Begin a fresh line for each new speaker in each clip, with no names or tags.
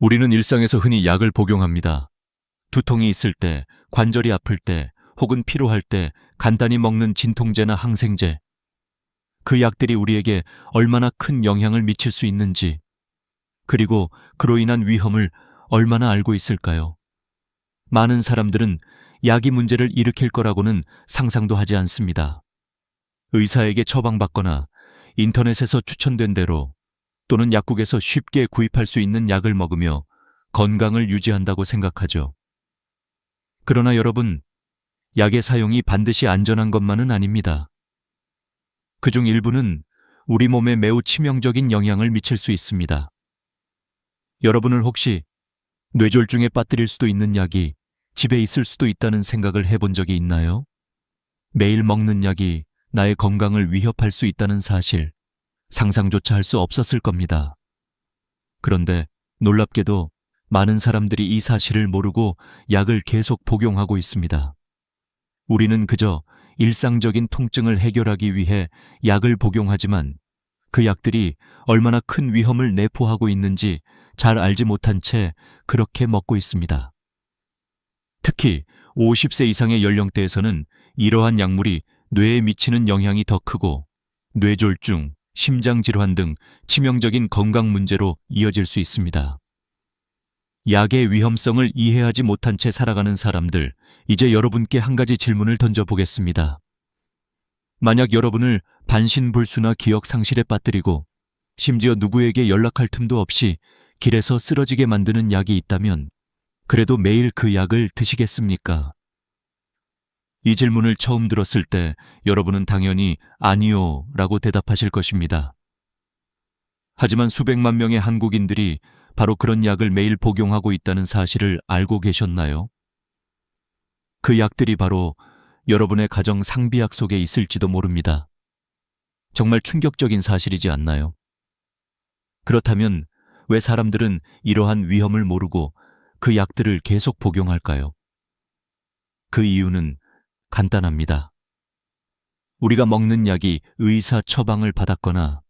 우리는 일상에서 흔히 약을 복용합니다. 두통이 있을 때, 관절이 아플 때, 혹은 피로할 때 간단히 먹는 진통제나 항생제. 그 약들이 우리에게 얼마나 큰 영향을 미칠 수 있는지, 그리고 그로 인한 위험을 얼마나 알고 있을까요? 많은 사람들은 약이 문제를 일으킬 거라고는 상상도 하지 않습니다. 의사에게 처방받거나 인터넷에서 추천된 대로 또는 약국에서 쉽게 구입할 수 있는 약을 먹으며 건강을 유지한다고 생각하죠. 그러나 여러분, 약의 사용이 반드시 안전한 것만은 아닙니다. 그중 일부는 우리 몸에 매우 치명적인 영향을 미칠 수 있습니다. 여러분을 혹시 뇌졸중에 빠뜨릴 수도 있는 약이 집에 있을 수도 있다는 생각을 해본 적이 있나요? 매일 먹는 약이 나의 건강을 위협할 수 있다는 사실, 상상조차 할 수 없었을 겁니다. 그런데 놀랍게도 많은 사람들이 이 사실을 모르고 약을 계속 복용하고 있습니다. 우리는 그저 일상적인 통증을 해결하기 위해 약을 복용하지만 그 약들이 얼마나 큰 위험을 내포하고 있는지 잘 알지 못한 채 그렇게 먹고 있습니다. 특히 50세 이상의 연령대에서는 이러한 약물이 뇌에 미치는 영향이 더 크고 뇌졸중, 심장질환 등 치명적인 건강 문제로 이어질 수 있습니다. 약의 위험성을 이해하지 못한 채 살아가는 사람들, 이제 여러분께 한 가지 질문을 던져보겠습니다. 만약 여러분을 반신불수나 기억 상실에 빠뜨리고 심지어 누구에게 연락할 틈도 없이 길에서 쓰러지게 만드는 약이 있다면 그래도 매일 그 약을 드시겠습니까? 이 질문을 처음 들었을 때 여러분은 당연히 아니요 라고 대답하실 것입니다. 하지만 수백만 명의 한국인들이 바로 그런 약을 매일 복용하고 있다는 사실을 알고 계셨나요? 그 약들이 바로 여러분의 가정 상비약 속에 있을지도 모릅니다. 정말 충격적인 사실이지 않나요? 그렇다면 왜 사람들은 이러한 위험을 모르고 그 약들을 계속 복용할까요? 그 이유는 간단합니다. 우리가 먹는 약이 의사 처방을 받았거나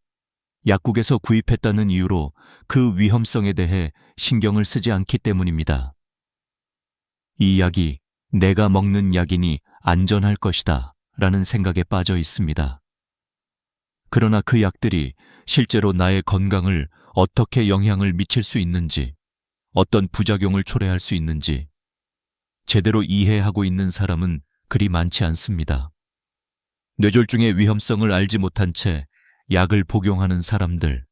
약국에서 구입했다는 이유로 그 위험성에 대해 신경을 쓰지 않기 때문입니다. 이 약이 내가 먹는 약이니 안전할 것이다 라는 생각에 빠져 있습니다. 그러나 그 약들이 실제로 나의 건강을 어떻게 영향을 미칠 수 있는지, 어떤 부작용을 초래할 수 있는지 제대로 이해하고 있는 사람은 그리 많지 않습니다. 뇌졸중의 위험성을 알지 못한 채 약을 복용하는 사람들,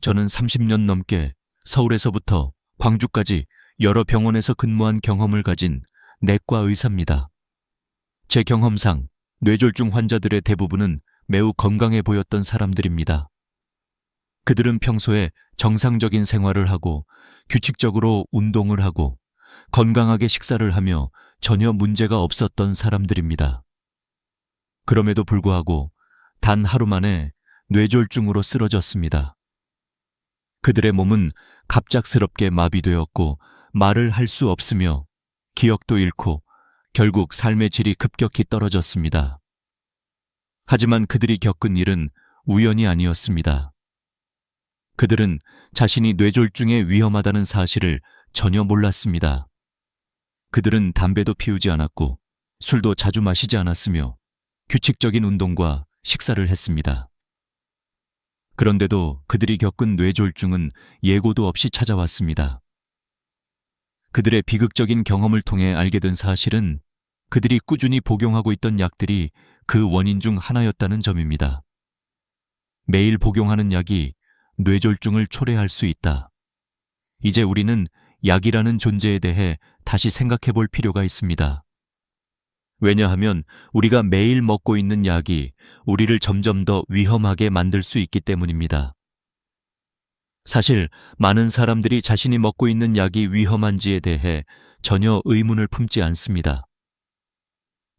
저는 30년 넘게 서울에서부터 광주까지 여러 병원에서 근무한 경험을 가진 내과 의사입니다. 제 경험상 뇌졸중 환자들의 대부분은 매우 건강해 보였던 사람들입니다. 그들은 평소에 정상적인 생활을 하고 규칙적으로 운동을 하고 건강하게 식사를 하며 전혀 문제가 없었던 사람들입니다. 그럼에도 불구하고 단 하루 만에 뇌졸중으로 쓰러졌습니다. 그들의 몸은 갑작스럽게 마비되었고 말을 할 수 없으며 기억도 잃고 결국 삶의 질이 급격히 떨어졌습니다. 하지만 그들이 겪은 일은 우연이 아니었습니다. 그들은 자신이 뇌졸중에 위험하다는 사실을 전혀 몰랐습니다. 그들은 담배도 피우지 않았고 술도 자주 마시지 않았으며 규칙적인 운동과 식사를 했습니다. 그런데도 그들이 겪은 뇌졸중은 예고도 없이 찾아왔습니다. 그들의 비극적인 경험을 통해 알게 된 사실은 그들이 꾸준히 복용하고 있던 약들이 그 원인 중 하나였다는 점입니다. 매일 복용하는 약이 뇌졸중을 초래할 수 있다. 이제 우리는 약이라는 존재에 대해 다시 생각해 볼 필요가 있습니다. 왜냐하면 우리가 매일 먹고 있는 약이 우리를 점점 더 위험하게 만들 수 있기 때문입니다. 사실 많은 사람들이 자신이 먹고 있는 약이 위험한지에 대해 전혀 의문을 품지 않습니다.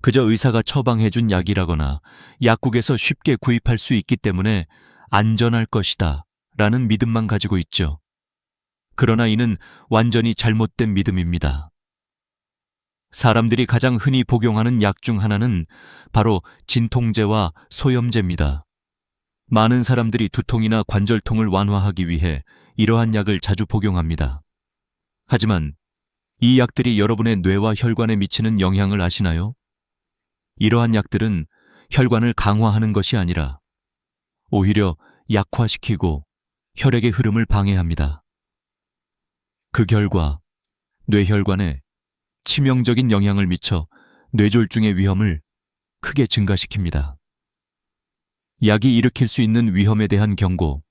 그저 의사가 처방해준 약이라거나 약국에서 쉽게 구입할 수 있기 때문에 안전할 것이다 라는 믿음만 가지고 있죠. 그러나 이는 완전히 잘못된 믿음입니다. 사람들이 가장 흔히 복용하는 약 중 하나는 바로 진통제와 소염제입니다. 많은 사람들이 두통이나 관절통을 완화하기 위해 이러한 약을 자주 복용합니다. 하지만 이 약들이 여러분의 뇌와 혈관에 미치는 영향을 아시나요? 이러한 약들은 혈관을 강화하는 것이 아니라 오히려 약화시키고 혈액의 흐름을 방해합니다. 그 결과 뇌혈관에 치명적인 영향을 미쳐 뇌졸중의 위험을 크게 증가시킵니다. 약이 일으킬 수 있는 위험에 대한 경고.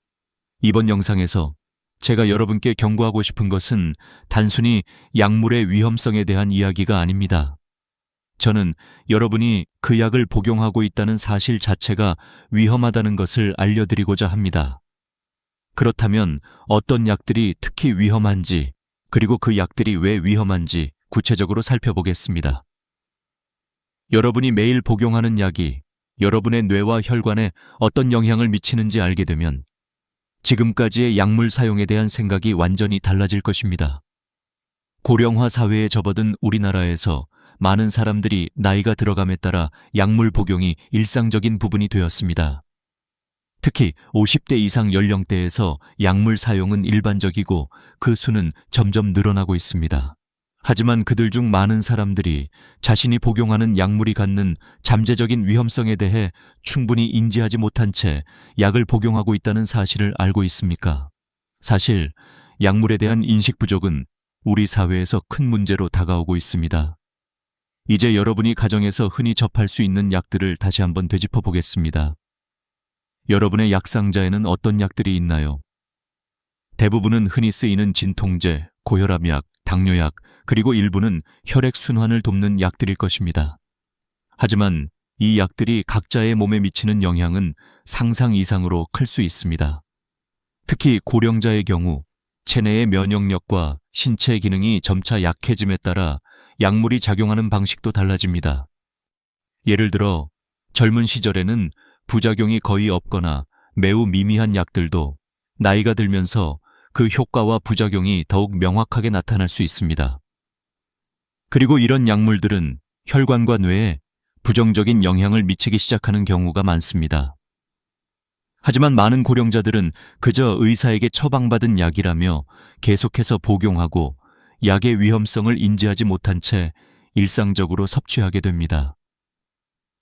이번 영상에서 제가 여러분께 경고하고 싶은 것은 단순히 약물의 위험성에 대한 이야기가 아닙니다. 저는 여러분이 그 약을 복용하고 있다는 사실 자체가 위험하다는 것을 알려드리고자 합니다. 그렇다면 어떤 약들이 특히 위험한지, 그리고 그 약들이 왜 위험한지 구체적으로 살펴보겠습니다. 여러분이 매일 복용하는 약이 여러분의 뇌와 혈관에 어떤 영향을 미치는지 알게 되면 지금까지의 약물 사용에 대한 생각이 완전히 달라질 것입니다. 고령화 사회에 접어든 우리나라에서 많은 사람들이 나이가 들어감에 따라 약물 복용이 일상적인 부분이 되었습니다. 특히 50대 이상 연령대에서 약물 사용은 일반적이고 그 수는 점점 늘어나고 있습니다. 하지만 그들 중 많은 사람들이 자신이 복용하는 약물이 갖는 잠재적인 위험성에 대해 충분히 인지하지 못한 채 약을 복용하고 있다는 사실을 알고 있습니까? 사실 약물에 대한 인식 부족은 우리 사회에서 큰 문제로 다가오고 있습니다. 이제 여러분이 가정에서 흔히 접할 수 있는 약들을 다시 한번 되짚어 보겠습니다. 여러분의 약상자에는 어떤 약들이 있나요? 대부분은 흔히 쓰이는 진통제, 고혈압약, 당뇨약, 그리고 일부는 혈액순환을 돕는 약들일 것입니다. 하지만 이 약들이 각자의 몸에 미치는 영향은 상상 이상으로 클 수 있습니다. 특히 고령자의 경우 체내의 면역력과 신체 기능이 점차 약해짐에 따라 약물이 작용하는 방식도 달라집니다. 예를 들어 젊은 시절에는 부작용이 거의 없거나 매우 미미한 약들도 나이가 들면서 그 효과와 부작용이 더욱 명확하게 나타날 수 있습니다. 그리고 이런 약물들은 혈관과 뇌에 부정적인 영향을 미치기 시작하는 경우가 많습니다. 하지만 많은 고령자들은 그저 의사에게 처방받은 약이라며 계속해서 복용하고 약의 위험성을 인지하지 못한 채 일상적으로 섭취하게 됩니다.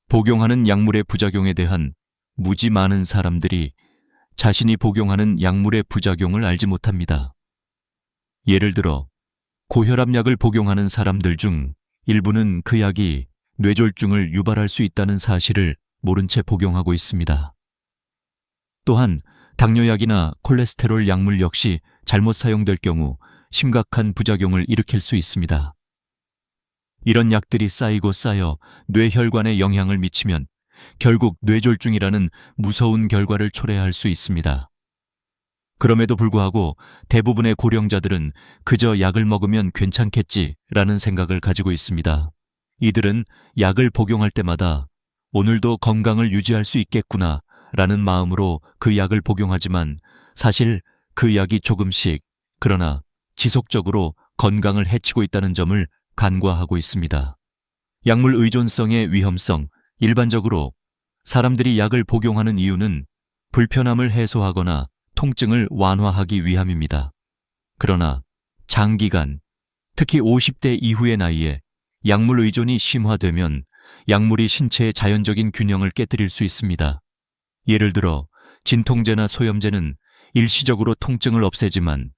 복용하는 약물의 부작용에 대한 무지 많은 사람들이 자신이 복용하는 약물의 부작용을 알지 못합니다. 예를 들어 고혈압약을 복용하는 사람들 중 일부는 그 약이 뇌졸중을 유발할 수 있다는 사실을 모른 채 복용하고 있습니다. 또한 당뇨약이나 콜레스테롤 약물 역시 잘못 사용될 경우 심각한 부작용을 일으킬 수 있습니다. 이런 약들이 쌓이고 쌓여 뇌혈관에 영향을 미치면 결국 뇌졸중이라는 무서운 결과를 초래할 수 있습니다. 그럼에도 불구하고 대부분의 고령자들은 그저 약을 먹으면 괜찮겠지라는 생각을 가지고 있습니다. 이들은 약을 복용할 때마다 오늘도 건강을 유지할 수 있겠구나 라는 마음으로 그 약을 복용하지만 사실 그 약이 조금씩, 그러나 지속적으로 건강을 해치고 있다는 점을 간과하고 있습니다. 약물 의존성의 위험성. 일반적으로 사람들이 약을 복용하는 이유는 불편함을 해소하거나 통증을 완화하기 위함입니다. 그러나 장기간, 특히 50대 이후의 나이에 약물 의존이 심화되면 약물이 신체의 자연적인 균형을 깨뜨릴 수 있습니다. 예를 들어 진통제나 소염제는 일시적으로 통증을 없애지만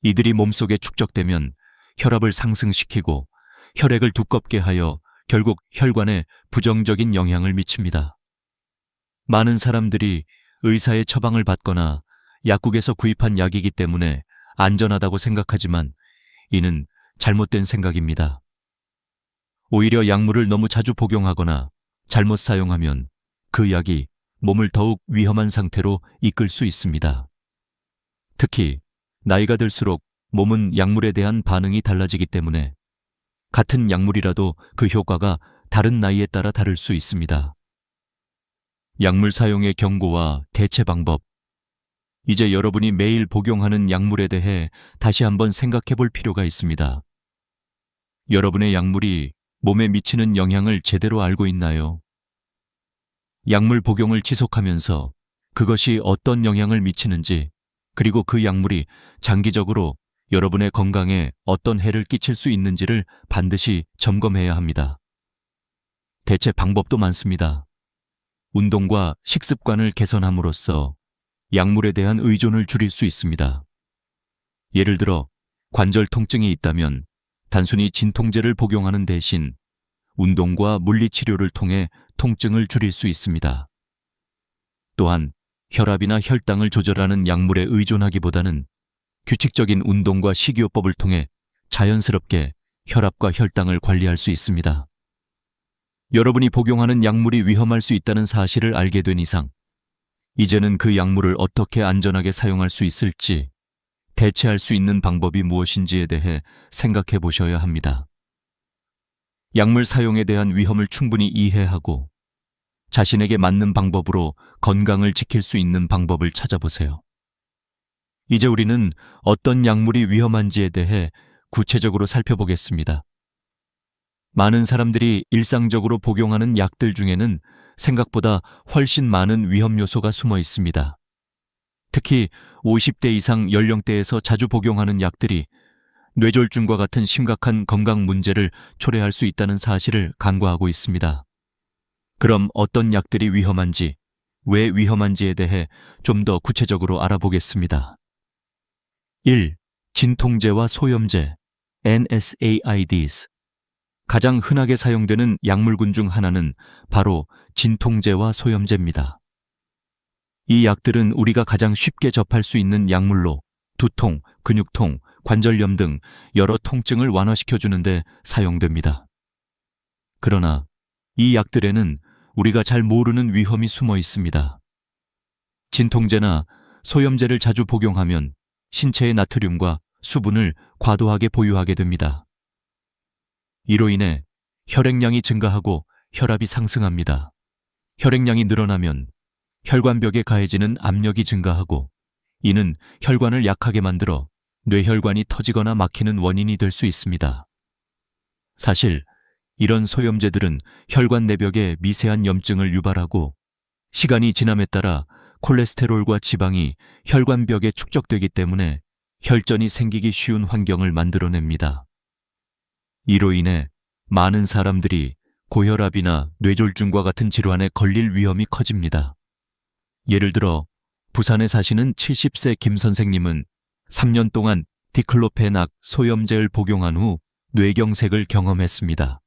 이들이 몸속에 축적되면 혈압을 상승시키고 혈액을 두껍게 하여 결국 혈관에 부정적인 영향을 미칩니다. 많은 사람들이 의사의 처방을 받거나 약국에서 구입한 약이기 때문에 안전하다고 생각하지만 이는 잘못된 생각입니다. 오히려 약물을 너무 자주 복용하거나 잘못 사용하면 그 약이 몸을 더욱 위험한 상태로 이끌 수 있습니다. 특히 나이가 들수록 몸은 약물에 대한 반응이 달라지기 때문에 같은 약물이라도 그 효과가 다른 나이에 따라 다를 수 있습니다. 약물 사용의 경고와 대체 방법. 이제 여러분이 매일 복용하는 약물에 대해 다시 한번 생각해 볼 필요가 있습니다. 여러분의 약물이 몸에 미치는 영향을 제대로 알고 있나요? 약물 복용을 지속하면서 그것이 어떤 영향을 미치는지, 그리고 그 약물이 장기적으로 여러분의 건강에 어떤 해를 끼칠 수 있는지를 반드시 점검해야 합니다. 대체 방법도 많습니다. 운동과 식습관을 개선함으로써 약물에 대한 의존을 줄일 수 있습니다. 예를 들어 관절 통증이 있다면 단순히 진통제를 복용하는 대신 운동과 물리치료를 통해 통증을 줄일 수 있습니다. 또한 혈압이나 혈당을 조절하는 약물에 의존하기보다는 규칙적인 운동과 식이요법을 통해 자연스럽게 혈압과 혈당을 관리할 수 있습니다. 여러분이 복용하는 약물이 위험할 수 있다는 사실을 알게 된 이상, 이제는 그 약물을 어떻게 안전하게 사용할 수 있을지, 대체할 수 있는 방법이 무엇인지에 대해 생각해 보셔야 합니다. 약물 사용에 대한 위험을 충분히 이해하고 자신에게 맞는 방법으로 건강을 지킬 수 있는 방법을 찾아보세요. 이제 우리는 어떤 약물이 위험한지에 대해 구체적으로 살펴보겠습니다. 많은 사람들이 일상적으로 복용하는 약들 중에는 생각보다 훨씬 많은 위험 요소가 숨어 있습니다. 특히 50대 이상 연령대에서 자주 복용하는 약들이 뇌졸중과 같은 심각한 건강 문제를 초래할 수 있다는 사실을 간과하고 있습니다. 그럼 어떤 약들이 위험한지, 왜 위험한지에 대해 좀 더 구체적으로 알아보겠습니다. 1. 진통제와 소염제, NSAIDs. 가장 흔하게 사용되는 약물군 중 하나는 바로 진통제와 소염제입니다. 이 약들은 우리가 가장 쉽게 접할 수 있는 약물로 두통, 근육통, 관절염 등 여러 통증을 완화시켜주는데 사용됩니다. 그러나 이 약들에는 우리가 잘 모르는 위험이 숨어 있습니다. 진통제나 소염제를 자주 복용하면 신체의 나트륨과 수분을 과도하게 보유하게 됩니다. 이로 인해 혈액량이 증가하고 혈압이 상승합니다. 혈액량이 늘어나면 혈관벽에 가해지는 압력이 증가하고 이는 혈관을 약하게 만들어 뇌혈관이 터지거나 막히는 원인이 될 수 있습니다. 사실 이런 소염제들은 혈관 내벽에 미세한 염증을 유발하고 시간이 지남에 따라 콜레스테롤과 지방이 혈관벽에 축적되기 때문에 혈전이 생기기 쉬운 환경을 만들어냅니다. 이로 인해 많은 사람들이 고혈압이나 뇌졸중과 같은 질환에 걸릴 위험이 커집니다. 예를 들어 부산에 사시는 70세 김 선생님은 3년 동안 디클로페낙 소염제를 복용한 후 뇌경색을 경험했습니다.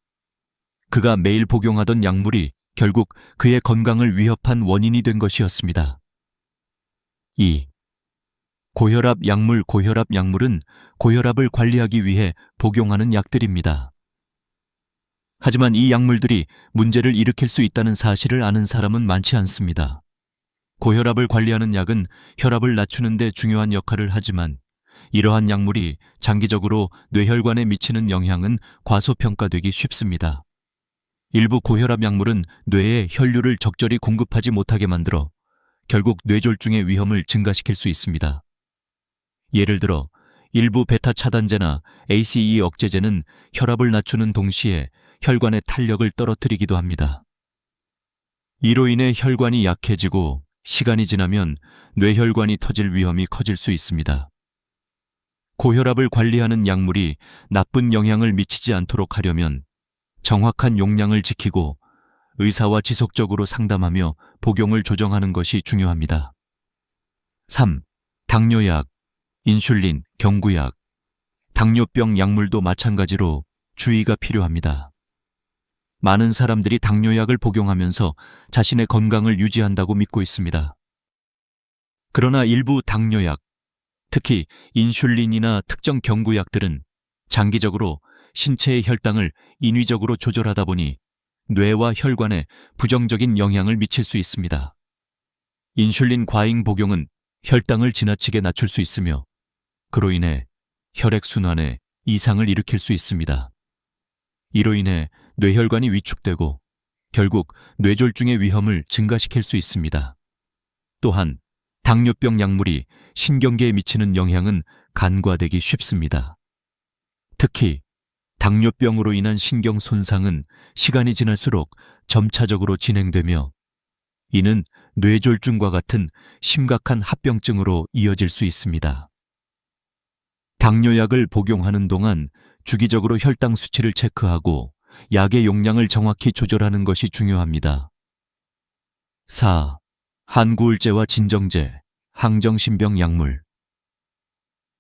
그가 매일 복용하던 약물이 결국 그의 건강을 위협한 원인이 된 것이었습니다. 2. 고혈압 약물은 고혈압을 관리하기 위해 복용하는 약들입니다. 하지만 이 약물들이 문제를 일으킬 수 있다는 사실을 아는 사람은 많지 않습니다. 고혈압을 관리하는 약은 혈압을 낮추는 데 중요한 역할을 하지만 이러한 약물이 장기적으로 뇌혈관에 미치는 영향은 과소평가되기 쉽습니다. 일부 고혈압 약물은 뇌에 혈류를 적절히 공급하지 못하게 만들어 결국 뇌졸중의 위험을 증가시킬 수 있습니다. 예를 들어 일부 베타 차단제나 ACE 억제제는 혈압을 낮추는 동시에 혈관의 탄력을 떨어뜨리기도 합니다. 이로 인해 혈관이 약해지고 시간이 지나면 뇌혈관이 터질 위험이 커질 수 있습니다. 고혈압을 관리하는 약물이 나쁜 영향을 미치지 않도록 하려면 정확한 용량을 지키고 의사와 지속적으로 상담하며 복용을 조정하는 것이 중요합니다. 3. 당뇨약, 인슐린, 경구약, 당뇨병 약물도 마찬가지로 주의가 필요합니다. 많은 사람들이 당뇨약을 복용하면서 자신의 건강을 유지한다고 믿고 있습니다. 그러나 일부 당뇨약, 특히 인슐린이나 특정 경구약들은 장기적으로 신체의 혈당을 인위적으로 조절하다 보니 뇌와 혈관에 부정적인 영향을 미칠 수 있습니다. 인슐린 과잉 복용은 혈당을 지나치게 낮출 수 있으며 그로 인해 혈액순환에 이상을 일으킬 수 있습니다. 이로 인해 뇌혈관이 위축되고 결국 뇌졸중의 위험을 증가시킬 수 있습니다. 또한 당뇨병 약물이 신경계에 미치는 영향은 간과되기 쉽습니다. 특히 당뇨병으로 인한 신경 손상은 시간이 지날수록 점차적으로 진행되며 이는 뇌졸중과 같은 심각한 합병증으로 이어질 수 있습니다. 당뇨약을 복용하는 동안 주기적으로 혈당 수치를 체크하고 약의 용량을 정확히 조절하는 것이 중요합니다. 4. 한구울제와 진정제, 항정신병 약물.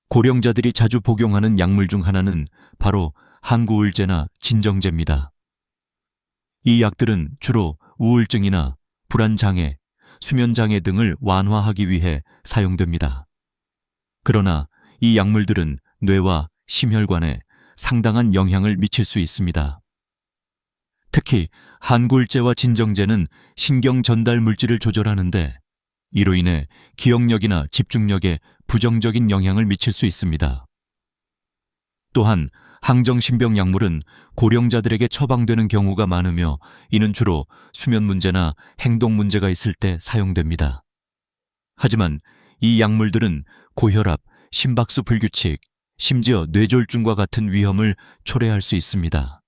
고령자들이 자주 복용하는 약물 중 하나는 바로 한구울제나 진정제입니다. 이 약들은 주로 우울증이나 불안장애, 수면장애 등을 완화하기 위해 사용됩니다. 그러나 이 약물들은 뇌와 심혈관에 상당한 영향을 미칠 수 있습니다. 특히 한구울제와 진정제는 신경 전달 물질을 조절하는데 이로 인해 기억력이나 집중력에 부정적인 영향을 미칠 수 있습니다. 또한 항정신병 약물은 고령자들에게 처방되는 경우가 많으며 이는 주로 수면 문제나 행동 문제가 있을 때 사용됩니다. 하지만 이 약물들은 고혈압, 심박수 불규칙, 심지어 뇌졸중과 같은 위험을 초래할 수 있습니다.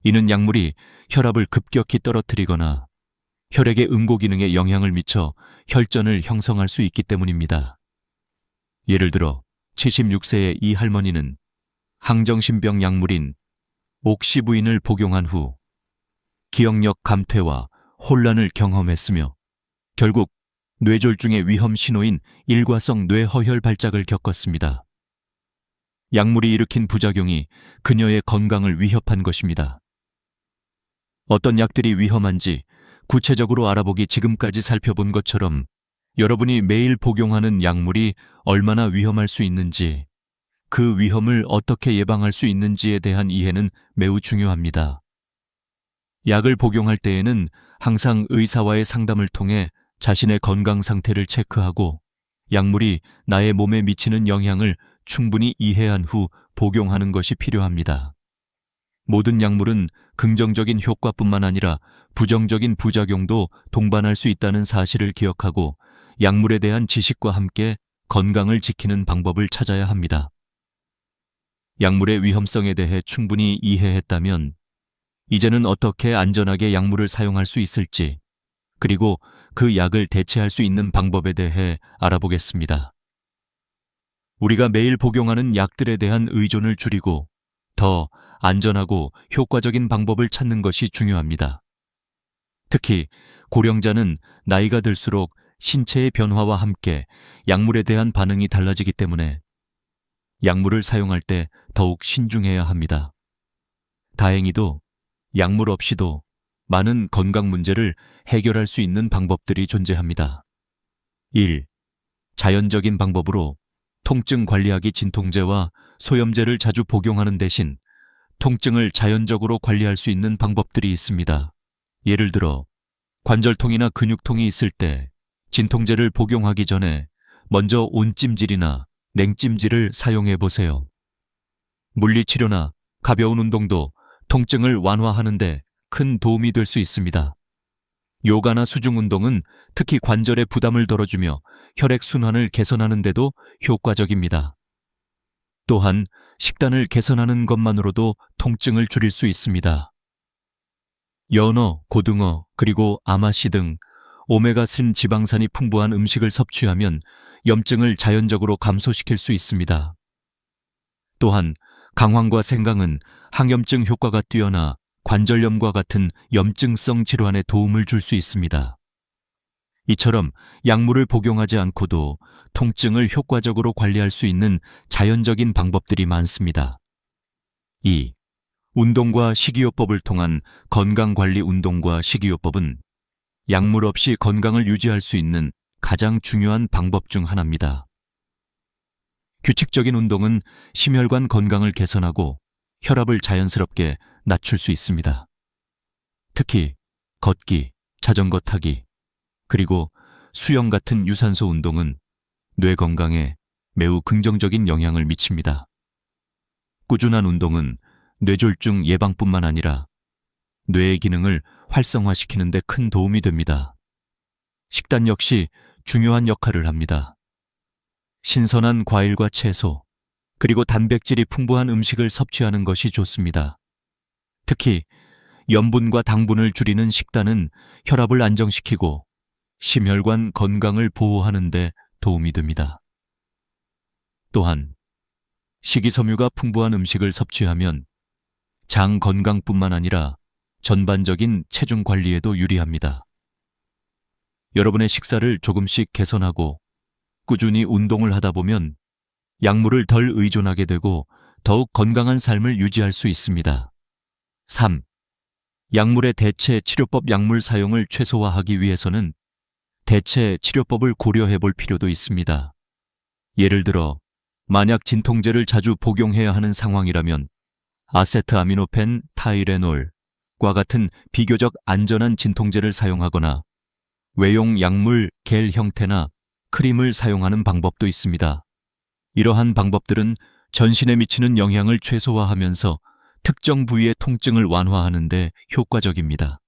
이는 약물이 혈압을 급격히 떨어뜨리거나 혈액의 응고 기능에 영향을 미쳐 혈전을 형성할 수 있기 때문입니다. 예를 들어 76세의 이 할머니는 항정신병 약물인 옥시부인을 복용한 후 기억력 감퇴와 혼란을 경험했으며 결국 뇌졸중의 위험 신호인 일과성 뇌허혈 발작을 겪었습니다. 약물이 일으킨 부작용이 그녀의 건강을 위협한 것입니다. 어떤 약들이 위험한지 구체적으로 알아보기 지금까지 살펴본 것처럼 여러분이 매일 복용하는 약물이 얼마나 위험할 수 있는지, 그 위험을 어떻게 예방할 수 있는지에 대한 이해는 매우 중요합니다. 약을 복용할 때에는 항상 의사와의 상담을 통해 자신의 건강 상태를 체크하고 약물이 나의 몸에 미치는 영향을 충분히 이해한 후 복용하는 것이 필요합니다. 모든 약물은 긍정적인 효과뿐만 아니라 부정적인 부작용도 동반할 수 있다는 사실을 기억하고 약물에 대한 지식과 함께 건강을 지키는 방법을 찾아야 합니다. 약물의 위험성에 대해 충분히 이해했다면 이제는 어떻게 안전하게 약물을 사용할 수 있을지, 그리고 그 약을 대체할 수 있는 방법에 대해 알아보겠습니다. 우리가 매일 복용하는 약들에 대한 의존을 줄이고 더 안전하고 효과적인 방법을 찾는 것이 중요합니다. 특히 고령자는 나이가 들수록 신체의 변화와 함께 약물에 대한 반응이 달라지기 때문에 약물을 사용할 때 더욱 신중해야 합니다. 다행히도 약물 없이도 많은 건강 문제를 해결할 수 있는 방법들이 존재합니다. 1. 자연적인 방법으로 통증 관리하기 진통제와 소염제를 자주 복용하는 대신 통증을 자연적으로 관리할 수 있는 방법들이 있습니다. 예를 들어 관절통이나 근육통이 있을 때 진통제를 복용하기 전에 먼저 온찜질이나 냉찜질을 사용해 보세요. 물리치료나 가벼운 운동도 통증을 완화하는 데 큰 도움이 될 수 있습니다. 요가나 수중 운동은 특히 관절의 부담을 덜어주며 혈액 순환을 개선하는 데도 효과적입니다. 또한 식단을 개선하는 것만으로도 통증을 줄일 수 있습니다. 연어, 고등어, 그리고 아마씨 등 오메가3 지방산이 풍부한 음식을 섭취하면 염증을 자연적으로 감소시킬 수 있습니다. 또한 강황과 생강은 항염증 효과가 뛰어나 관절염과 같은 염증성 질환에 도움을 줄 수 있습니다. 이처럼 약물을 복용하지 않고도 통증을 효과적으로 관리할 수 있는 자연적인 방법들이 많습니다. 2. 운동과 식이요법을 통한 건강관리. 운동과 식이요법은 약물 없이 건강을 유지할 수 있는 가장 중요한 방법 중 하나입니다. 규칙적인 운동은 심혈관 건강을 개선하고 혈압을 자연스럽게 낮출 수 있습니다. 특히 걷기, 자전거 타기, 그리고 수영 같은 유산소 운동은 뇌 건강에 매우 긍정적인 영향을 미칩니다. 꾸준한 운동은 뇌졸중 예방뿐만 아니라 뇌의 기능을 활성화시키는 데 큰 도움이 됩니다. 식단 역시 중요한 역할을 합니다. 신선한 과일과 채소, 그리고 단백질이 풍부한 음식을 섭취하는 것이 좋습니다. 특히 염분과 당분을 줄이는 식단은 혈압을 안정시키고 심혈관 건강을 보호하는 데 도움이 됩니다. 또한 식이섬유가 풍부한 음식을 섭취하면 장 건강뿐만 아니라 전반적인 체중 관리에도 유리합니다. 여러분의 식사를 조금씩 개선하고 꾸준히 운동을 하다 보면 약물을 덜 의존하게 되고 더욱 건강한 삶을 유지할 수 있습니다. 3. 약물의 대체 치료법. 약물 사용을 최소화하기 위해서는 대체 치료법을 고려해 볼 필요도 있습니다. 예를 들어 만약 진통제를 자주 복용해야 하는 상황이라면 아세트아미노펜, 타이레놀과 같은 비교적 안전한 진통제를 사용하거나 외용 약물 겔 형태나 크림을 사용하는 방법도 있습니다. 이러한 방법들은 전신에 미치는 영향을 최소화하면서 특정 부위의 통증을 완화하는 데 효과적입니다.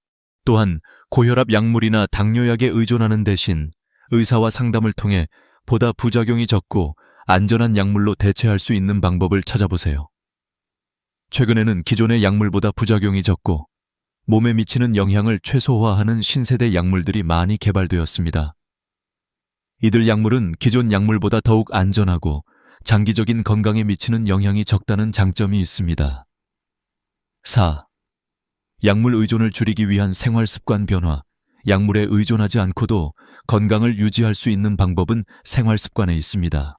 또한 고혈압 약물이나 당뇨약에 의존하는 대신 의사와 상담을 통해 보다 부작용이 적고 안전한 약물로 대체할 수 있는 방법을 찾아보세요. 최근에는 기존의 약물보다 부작용이 적고 몸에 미치는 영향을 최소화하는 신세대 약물들이 많이 개발되었습니다. 이들 약물은 기존 약물보다 더욱 안전하고 장기적인 건강에 미치는 영향이 적다는 장점이 있습니다. 4. 약물 의존을 줄이기 위한 생활 습관 변화. 약물에 의존하지 않고도 건강을 유지할 수 있는 방법은 생활 습관에 있습니다.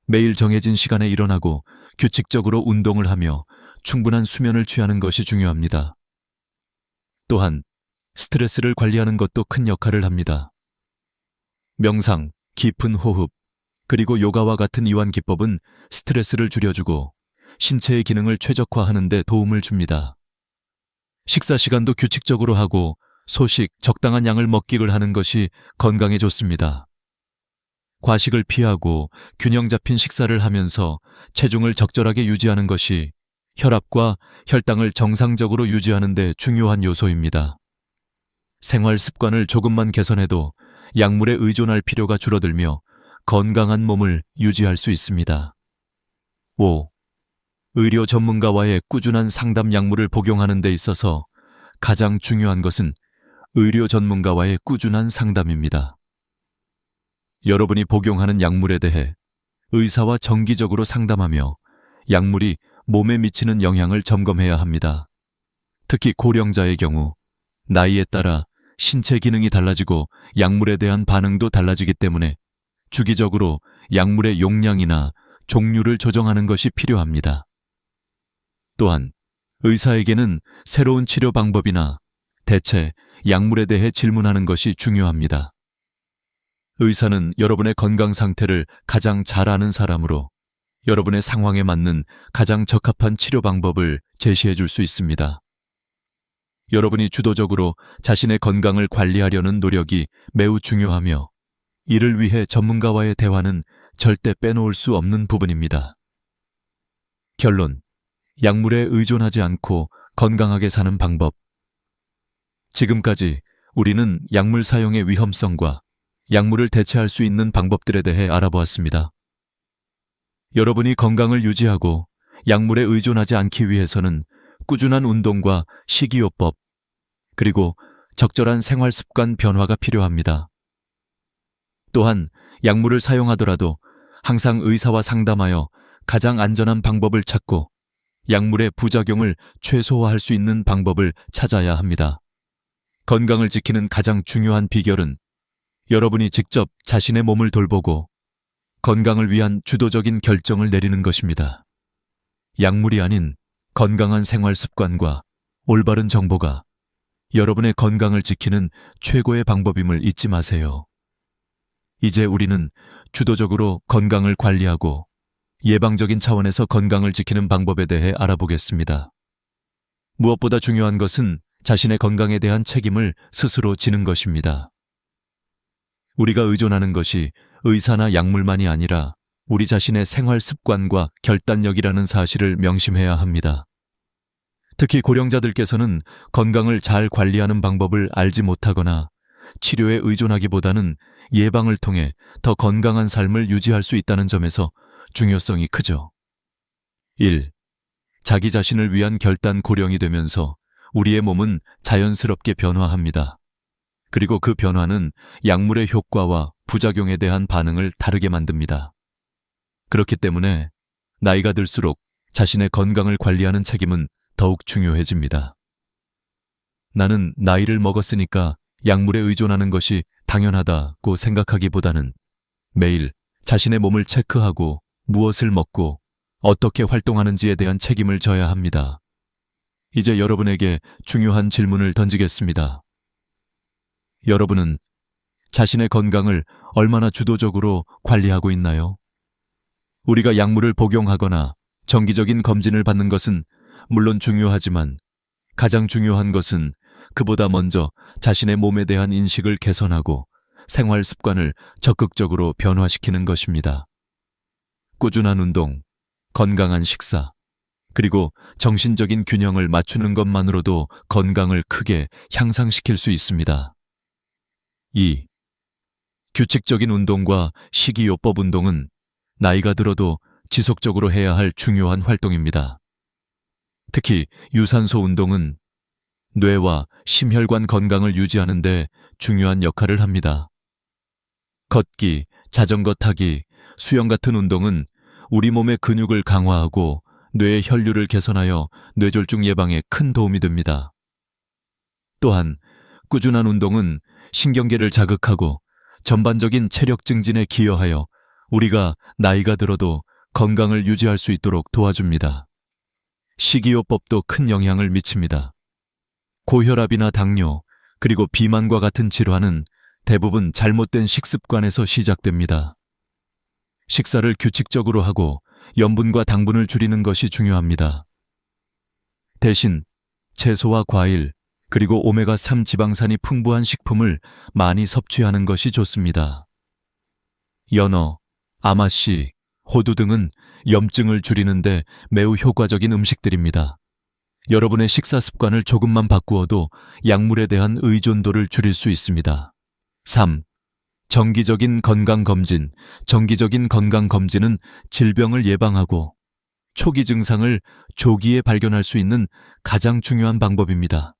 매일 정해진 시간에 일어나고 규칙적으로 운동을 하며 충분한 수면을 취하는 것이 중요합니다. 또한 스트레스를 관리하는 것도 큰 역할을 합니다. 명상, 깊은 호흡, 그리고 요가와 같은 이완 기법은 스트레스를 줄여주고 신체의 기능을 최적화하는 데 도움을 줍니다. 식사 시간도 규칙적으로 하고 소식, 적당한 양을 먹기를 하는 것이 건강에 좋습니다. 과식을 피하고 균형 잡힌 식사를 하면서 체중을 적절하게 유지하는 것이 혈압과 혈당을 정상적으로 유지하는 데 중요한 요소입니다. 생활 습관을 조금만 개선해도 약물에 의존할 필요가 줄어들며 건강한 몸을 유지할 수 있습니다. 5. 의료 전문가와의 꾸준한 상담. 약물을 복용하는 데 있어서 가장 중요한 것은 의료 전문가와의 꾸준한 상담입니다. 여러분이 복용하는 약물에 대해 의사와 정기적으로 상담하며 약물이 몸에 미치는 영향을 점검해야 합니다. 특히 고령자의 경우 나이에 따라 신체 기능이 달라지고 약물에 대한 반응도 달라지기 때문에 주기적으로 약물의 용량이나 종류를 조정하는 것이 필요합니다. 또한 의사에게는 새로운 치료 방법이나 대체 약물에 대해 질문하는 것이 중요합니다. 의사는 여러분의 건강 상태를 가장 잘 아는 사람으로 여러분의 상황에 맞는 가장 적합한 치료 방법을 제시해 줄 수 있습니다. 여러분이 주도적으로 자신의 건강을 관리하려는 노력이 매우 중요하며 이를 위해 전문가와의 대화는 절대 빼놓을 수 없는 부분입니다. 결론, 약물에 의존하지 않고 건강하게 사는 방법. 지금까지 우리는 약물 사용의 위험성과 약물을 대체할 수 있는 방법들에 대해 알아보았습니다. 여러분이 건강을 유지하고 약물에 의존하지 않기 위해서는 꾸준한 운동과 식이요법, 그리고 적절한 생활 습관 변화가 필요합니다. 또한 약물을 사용하더라도 항상 의사와 상담하여 가장 안전한 방법을 찾고 약물의 부작용을 최소화할 수 있는 방법을 찾아야 합니다. 건강을 지키는 가장 중요한 비결은 여러분이 직접 자신의 몸을 돌보고 건강을 위한 주도적인 결정을 내리는 것입니다. 약물이 아닌 건강한 생활 습관과 올바른 정보가 여러분의 건강을 지키는 최고의 방법임을 잊지 마세요. 이제 우리는 주도적으로 건강을 관리하고 예방적인 차원에서 건강을 지키는 방법에 대해 알아보겠습니다. 무엇보다 중요한 것은 자신의 건강에 대한 책임을 스스로 지는 것입니다. 우리가 의존하는 것이 의사나 약물만이 아니라 우리 자신의 생활 습관과 결단력이라는 사실을 명심해야 합니다. 특히 고령자들께서는 건강을 잘 관리하는 방법을 알지 못하거나 치료에 의존하기보다는 예방을 통해 더 건강한 삶을 유지할 수 있다는 점에서 중요성이 크죠. 1. 자기 자신을 위한 결단. 고령이 되면서 우리의 몸은 자연스럽게 변화합니다. 그리고 그 변화는 약물의 효과와 부작용에 대한 반응을 다르게 만듭니다. 그렇기 때문에 나이가 들수록 자신의 건강을 관리하는 책임은 더욱 중요해집니다. 나는 나이를 먹었으니까 약물에 의존하는 것이 당연하다고 생각하기보다는 매일 자신의 몸을 체크하고 무엇을 먹고 어떻게 활동하는지에 대한 책임을 져야 합니다. 이제 여러분에게 중요한 질문을 던지겠습니다. 여러분은 자신의 건강을 얼마나 주도적으로 관리하고 있나요? 우리가 약물을 복용하거나 정기적인 검진을 받는 것은 물론 중요하지만 가장 중요한 것은 그보다 먼저 자신의 몸에 대한 인식을 개선하고 생활 습관을 적극적으로 변화시키는 것입니다. 꾸준한 운동, 건강한 식사, 그리고 정신적인 균형을 맞추는 것만으로도 건강을 크게 향상시킬 수 있습니다. 2. 규칙적인 운동과 식이요법 운동은 나이가 들어도 지속적으로 해야 할 중요한 활동입니다. 특히 유산소 운동은 뇌와 심혈관 건강을 유지하는 데 중요한 역할을 합니다. 걷기, 자전거 타기, 수영 같은 운동은 우리 몸의 근육을 강화하고 뇌의 혈류를 개선하여 뇌졸중 예방에 큰 도움이 됩니다. 또한 꾸준한 운동은 신경계를 자극하고 전반적인 체력 증진에 기여하여 우리가 나이가 들어도 건강을 유지할 수 있도록 도와줍니다. 식이요법도 큰 영향을 미칩니다. 고혈압이나 당뇨, 그리고 비만과 같은 질환은 대부분 잘못된 식습관에서 시작됩니다. 식사를 규칙적으로 하고 염분과 당분을 줄이는 것이 중요합니다. 대신 채소와 과일, 그리고 오메가3 지방산이 풍부한 식품을 많이 섭취하는 것이 좋습니다. 연어, 아마씨, 호두 등은 염증을 줄이는데 매우 효과적인 음식들입니다. 여러분의 식사 습관을 조금만 바꾸어도 약물에 대한 의존도를 줄일 수 있습니다. 3. 정기적인 건강검진. 정기적인 건강검진은 질병을 예방하고 초기 증상을 조기에 발견할 수 있는 가장 중요한 방법입니다.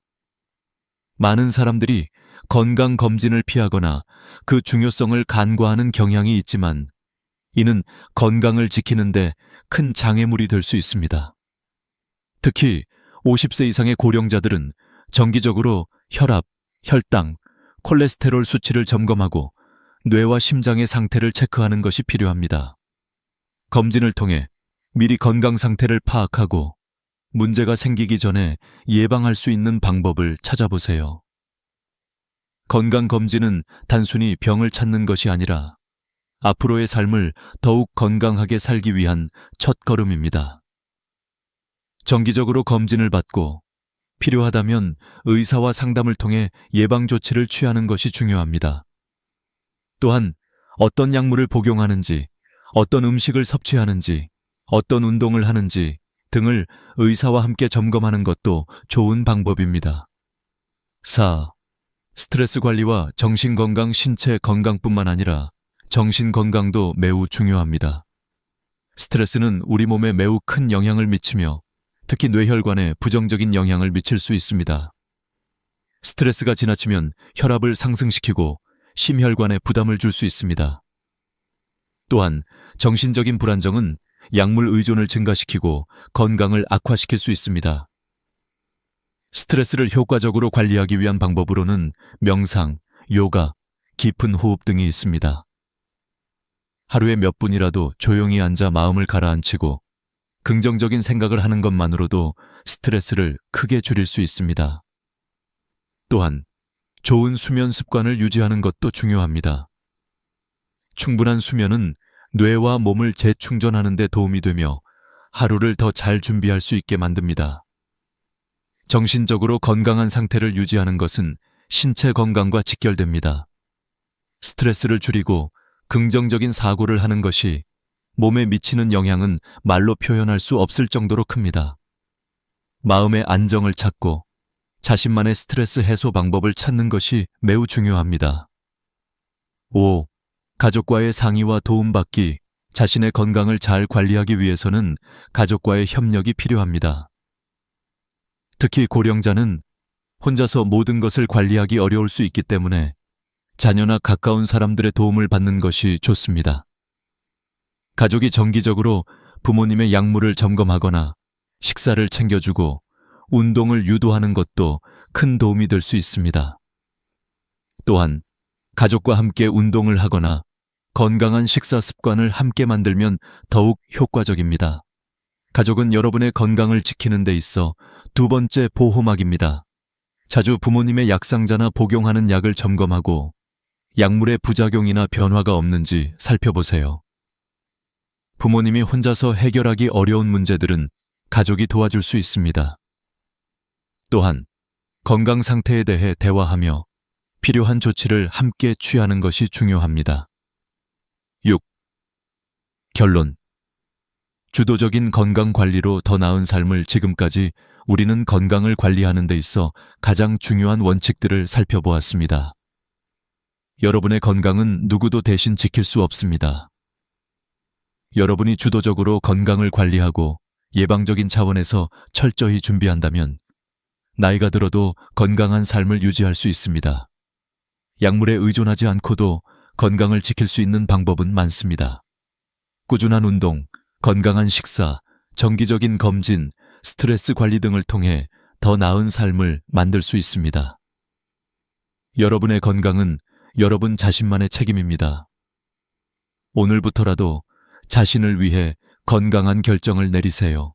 많은 사람들이 건강검진을 피하거나 그 중요성을 간과하는 경향이 있지만 이는 건강을 지키는데 큰 장애물이 될 수 있습니다. 특히 50세 이상의 고령자들은 정기적으로 혈압, 혈당, 콜레스테롤 수치를 점검하고 뇌와 심장의 상태를 체크하는 것이 필요합니다. 검진을 통해 미리 건강 상태를 파악하고 문제가 생기기 전에 예방할 수 있는 방법을 찾아보세요. 건강검진은 단순히 병을 찾는 것이 아니라 앞으로의 삶을 더욱 건강하게 살기 위한 첫걸음입니다. 정기적으로 검진을 받고 필요하다면 의사와 상담을 통해 예방조치를 취하는 것이 중요합니다. 또한 어떤 약물을 복용하는지, 어떤 음식을 섭취하는지, 어떤 운동을 하는지 등을 의사와 함께 점검하는 것도 좋은 방법입니다. 4. 스트레스 관리와 정신건강, 신체 건강뿐만 아니라 정신건강도 매우 중요합니다. 스트레스는 우리 몸에 매우 큰 영향을 미치며 특히 뇌혈관에 부정적인 영향을 미칠 수 있습니다. 스트레스가 지나치면 혈압을 상승시키고 심혈관에 부담을 줄 수 있습니다. 또한 정신적인 불안정은 약물 의존을 증가시키고 건강을 악화시킬 수 있습니다. 스트레스를 효과적으로 관리하기 위한 방법으로는 명상, 요가, 깊은 호흡 등이 있습니다. 하루에 몇 분이라도 조용히 앉아 마음을 가라앉히고 긍정적인 생각을 하는 것만으로도 스트레스를 크게 줄일 수 있습니다. 또한 좋은 수면 습관을 유지하는 것도 중요합니다. 충분한 수면은 뇌와 몸을 재충전하는 데 도움이 되며 하루를 더 잘 준비할 수 있게 만듭니다. 정신적으로 건강한 상태를 유지하는 것은 신체 건강과 직결됩니다. 스트레스를 줄이고 긍정적인 사고를 하는 것이 몸에 미치는 영향은 말로 표현할 수 없을 정도로 큽니다. 마음의 안정을 찾고 자신만의 스트레스 해소 방법을 찾는 것이 매우 중요합니다. 5. 가족과의 상의와 도움받기. 자신의 건강을 잘 관리하기 위해서는 가족과의 협력이 필요합니다. 특히 고령자는 혼자서 모든 것을 관리하기 어려울 수 있기 때문에 자녀나 가까운 사람들의 도움을 받는 것이 좋습니다. 가족이 정기적으로 부모님의 약물을 점검하거나 식사를 챙겨주고 운동을 유도하는 것도 큰 도움이 될 수 있습니다. 또한 가족과 함께 운동을 하거나 건강한 식사 습관을 함께 만들면 더욱 효과적입니다. 가족은 여러분의 건강을 지키는 데 있어 두 번째 보호막입니다. 자주 부모님의 약상자나 복용하는 약을 점검하고 약물의 부작용이나 변화가 없는지 살펴보세요. 부모님이 혼자서 해결하기 어려운 문제들은 가족이 도와줄 수 있습니다. 또한 건강 상태에 대해 대화하며 필요한 조치를 함께 취하는 것이 중요합니다. 6. 결론. 주도적인 건강 관리로 더 나은 삶을 지금까지 우리는 건강을 관리하는 데 있어 가장 중요한 원칙들을 살펴보았습니다. 여러분의 건강은 누구도 대신 지킬 수 없습니다. 여러분이 주도적으로 건강을 관리하고 예방적인 차원에서 철저히 준비한다면 나이가 들어도 건강한 삶을 유지할 수 있습니다. 약물에 의존하지 않고도 건강을 지킬 수 있는 방법은 많습니다. 꾸준한 운동, 건강한 식사, 정기적인 검진, 스트레스 관리 등을 통해 더 나은 삶을 만들 수 있습니다. 여러분의 건강은 여러분 자신만의 책임입니다. 오늘부터라도 자신을 위해 건강한 결정을 내리세요.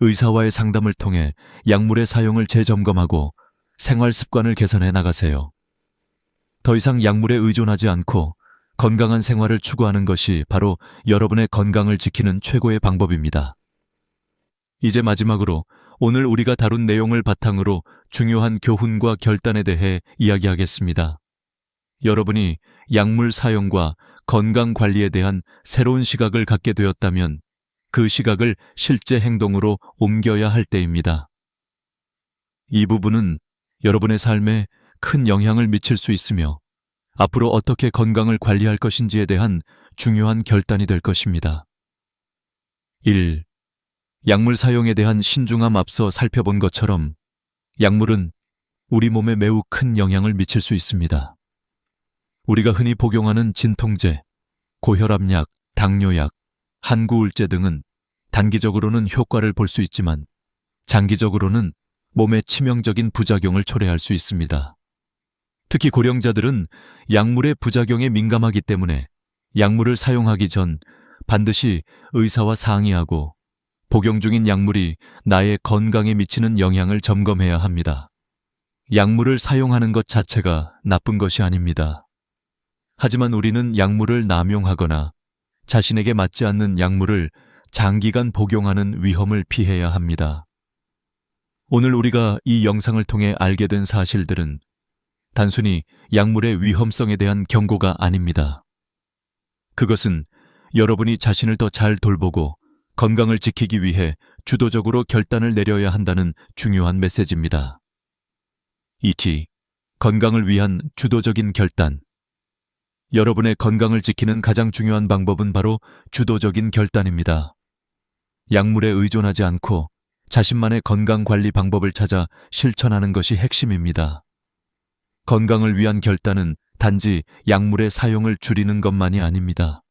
의사와의 상담을 통해 약물의 사용을 재점검하고 생활 습관을 개선해 나가세요. 더 이상 약물에 의존하지 않고 건강한 생활을 추구하는 것이 바로 여러분의 건강을 지키는 최고의 방법입니다. 이제 마지막으로 오늘 우리가 다룬 내용을 바탕으로 중요한 교훈과 결단에 대해 이야기하겠습니다. 여러분이 약물 사용과 건강 관리에 대한 새로운 시각을 갖게 되었다면 그 시각을 실제 행동으로 옮겨야 할 때입니다. 이 부분은 여러분의 삶에 큰 영향을 미칠 수 있으며 앞으로 어떻게 건강을 관리할 것인지에 대한 중요한 결단이 될 것입니다. 1. 약물 사용에 대한 신중함. 앞서 살펴본 것처럼 약물은 우리 몸에 매우 큰 영향을 미칠 수 있습니다. 우리가 흔히 복용하는 진통제, 고혈압약, 당뇨약, 한구울제 등은 단기적으로는 효과를 볼 수 있지만 장기적으로는 몸에 치명적인 부작용을 초래할 수 있습니다. 특히 고령자들은 약물의 부작용에 민감하기 때문에 약물을 사용하기 전 반드시 의사와 상의하고 복용 중인 약물이 나의 건강에 미치는 영향을 점검해야 합니다. 약물을 사용하는 것 자체가 나쁜 것이 아닙니다. 하지만 우리는 약물을 남용하거나 자신에게 맞지 않는 약물을 장기간 복용하는 위험을 피해야 합니다. 오늘 우리가 이 영상을 통해 알게 된 사실들은 단순히 약물의 위험성에 대한 경고가 아닙니다. 그것은 여러분이 자신을 더 잘 돌보고 건강을 지키기 위해 주도적으로 결단을 내려야 한다는 중요한 메시지입니다. 2. 건강을 위한 주도적인 결단. 여러분의 건강을 지키는 가장 중요한 방법은 바로 주도적인 결단입니다. 약물에 의존하지 않고 자신만의 건강관리 방법을 찾아 실천하는 것이 핵심입니다. 건강을 위한 결단은 단지 약물의 사용을 줄이는 것만이 아닙니다.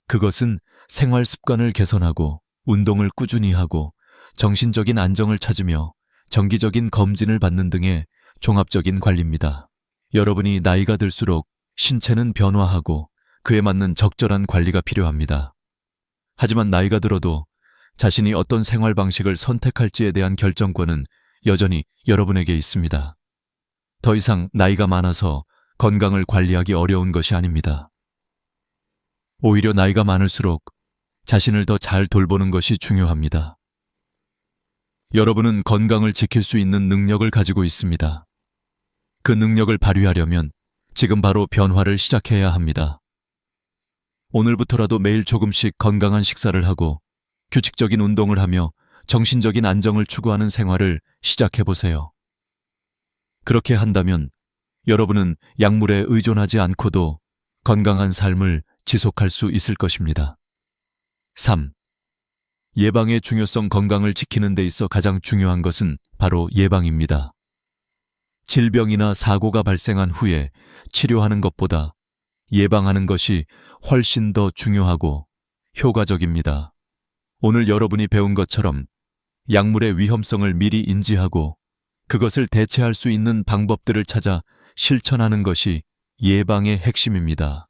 그것은 생활 습관을 개선하고 운동을 꾸준히 하고 정신적인 안정을 찾으며 정기적인 검진을 받는 등의 종합적인 관리입니다. 여러분이 나이가 들수록 신체는 변화하고 그에 맞는 적절한 관리가 필요합니다. 하지만 나이가 들어도 자신이 어떤 생활 방식을 선택할지에 대한 결정권은 여전히 여러분에게 있습니다. 더 이상 나이가 많아서 건강을 관리하기 어려운 것이 아닙니다. 오히려 나이가 많을수록 자신을 더 잘 돌보는 것이 중요합니다. 여러분은 건강을 지킬 수 있는 능력을 가지고 있습니다. 그 능력을 발휘하려면 지금 바로 변화를 시작해야 합니다. 오늘부터라도 매일 조금씩 건강한 식사를 하고 규칙적인 운동을 하며 정신적인 안정을 추구하는 생활을 시작해보세요. 그렇게 한다면 여러분은 약물에 의존하지 않고도 건강한 삶을 지속할 수 있을 것입니다. 3. 예방의 중요성. 건강을 지키는 데 있어 가장 중요한 것은 바로 예방입니다. 질병이나 사고가 발생한 후에 치료하는 것보다 예방하는 것이 훨씬 더 중요하고 효과적입니다. 오늘 여러분이 배운 것처럼 약물의 위험성을 미리 인지하고 그것을 대체할 수 있는 방법들을 찾아 실천하는 것이 예방의 핵심입니다.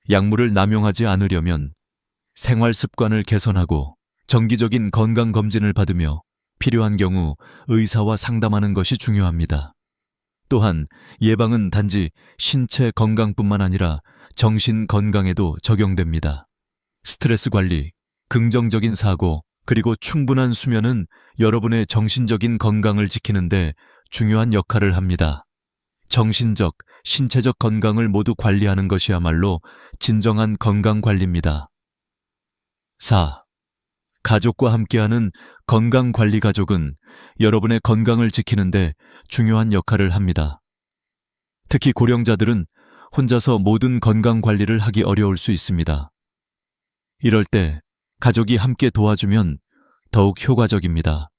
약물을 남용하지 않으려면 생활 습관을 개선하고 정기적인 건강검진을 받으며 필요한 경우 의사와 상담하는 것이 중요합니다. 또한 예방은 단지 신체 건강뿐만 아니라 정신 건강에도 적용됩니다. 스트레스 관리, 긍정적인 사고, 그리고 충분한 수면은 여러분의 정신적인 건강을 지키는 데 중요한 역할을 합니다. 정신적, 신체적 건강을 모두 관리하는 것이야말로 진정한 건강 관리입니다. 4. 가족과 함께하는 건강관리 가족은 여러분의 건강을 지키는 데 중요한 역할을 합니다. 특히 고령자들은 혼자서 모든 건강관리를 하기 어려울 수 있습니다. 이럴 때 가족이 함께 도와주면 더욱 효과적입니다.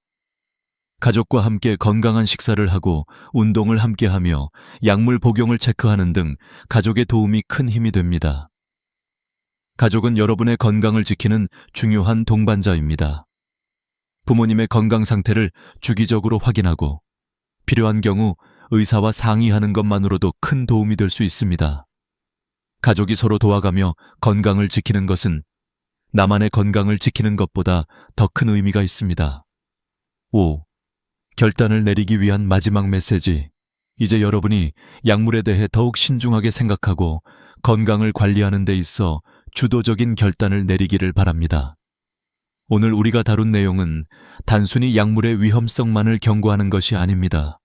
가족과 함께 건강한 식사를 하고 운동을 함께 하며 약물 복용을 체크하는 등 가족의 도움이 큰 힘이 됩니다. 가족은 여러분의 건강을 지키는 중요한 동반자입니다. 부모님의 건강 상태를 주기적으로 확인하고 필요한 경우 의사와 상의하는 것만으로도 큰 도움이 될 수 있습니다. 가족이 서로 도와가며 건강을 지키는 것은 나만의 건강을 지키는 것보다 더 큰 의미가 있습니다. 5. 결단을 내리기 위한 마지막 메시지. 이제 여러분이 약물에 대해 더욱 신중하게 생각하고 건강을 관리하는 데 있어 주도적인 결단을 내리기를 바랍니다. 오늘 우리가 다룬 내용은 단순히 약물의 위험성만을 경고하는 것이 아닙니다.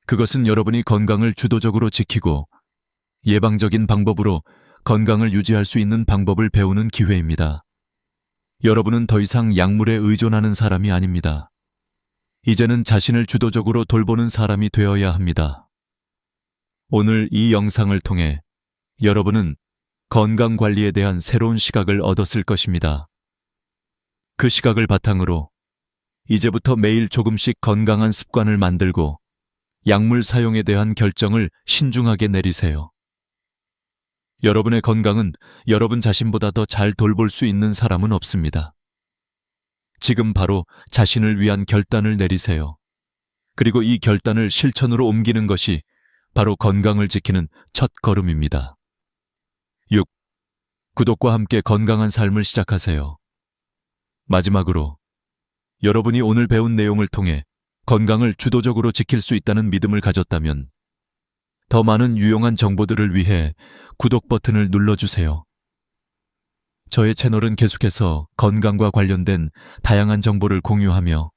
그것은 여러분이 건강을 주도적으로 지키고 예방적인 방법으로 건강을 유지할 수 있는 방법을 배우는 기회입니다. 여러분은 더 이상 약물에 의존하는 사람이 아닙니다. 이제는 자신을 주도적으로 돌보는 사람이 되어야 합니다. 오늘 이 영상을 통해 여러분은 건강관리에 대한 새로운 시각을 얻었을 것입니다. 그 시각을 바탕으로 이제부터 매일 조금씩 건강한 습관을 만들고 약물 사용에 대한 결정을 신중하게 내리세요. 여러분의 건강은 여러분 자신보다 더 잘 돌볼 수 있는 사람은 없습니다. 지금 바로 자신을 위한 결단을 내리세요. 그리고 이 결단을 실천으로 옮기는 것이 바로 건강을 지키는 첫 걸음입니다. 6. 구독과 함께 건강한 삶을 시작하세요. 마지막으로 여러분이 오늘 배운 내용을 통해 건강을 주도적으로 지킬 수 있다는 믿음을 가졌다면 더 많은 유용한 정보들을 위해 구독 버튼을 눌러주세요. 저의 채널은 계속해서 건강과 관련된 다양한 정보를 공유하며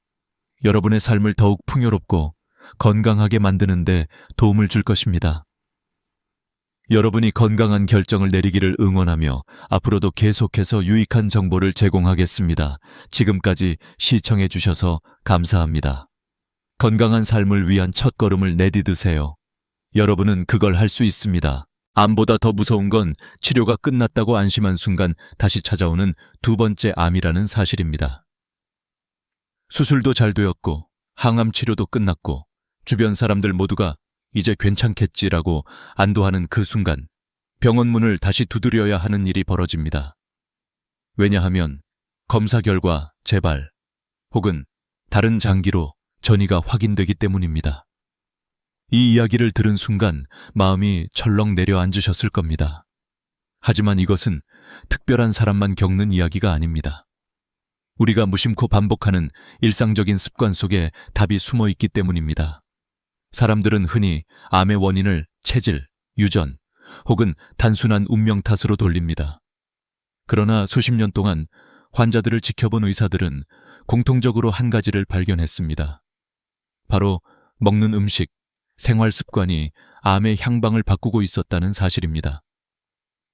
여러분의 삶을 더욱 풍요롭고 건강하게 만드는 데 도움을 줄 것입니다. 여러분이 건강한 결정을 내리기를 응원하며 앞으로도 계속해서 유익한 정보를 제공하겠습니다. 지금까지 시청해 주셔서 감사합니다. 건강한 삶을 위한 첫걸음을 내디드세요. 여러분은 그걸 할 수 있습니다. 암보다 더 무서운 건 치료가 끝났다고 안심한 순간 다시 찾아오는 두 번째 암이라는 사실입니다. 수술도 잘 되었고 항암 치료도 끝났고 주변 사람들 모두가 이제 괜찮겠지라고 안도하는 그 순간 병원 문을 다시 두드려야 하는 일이 벌어집니다. 왜냐하면 검사 결과 재발 혹은 다른 장기로 전이가 확인되기 때문입니다. 이 이야기를 들은 순간 마음이 철렁 내려앉으셨을 겁니다. 하지만 이것은 특별한 사람만 겪는 이야기가 아닙니다. 우리가 무심코 반복하는 일상적인 습관 속에 답이 숨어 있기 때문입니다. 사람들은 흔히 암의 원인을 체질, 유전 혹은 단순한 운명 탓으로 돌립니다. 그러나 수십 년 동안 환자들을 지켜본 의사들은 공통적으로 한 가지를 발견했습니다. 바로 먹는 음식, 생활 습관이 암의 향방을 바꾸고 있었다는 사실입니다.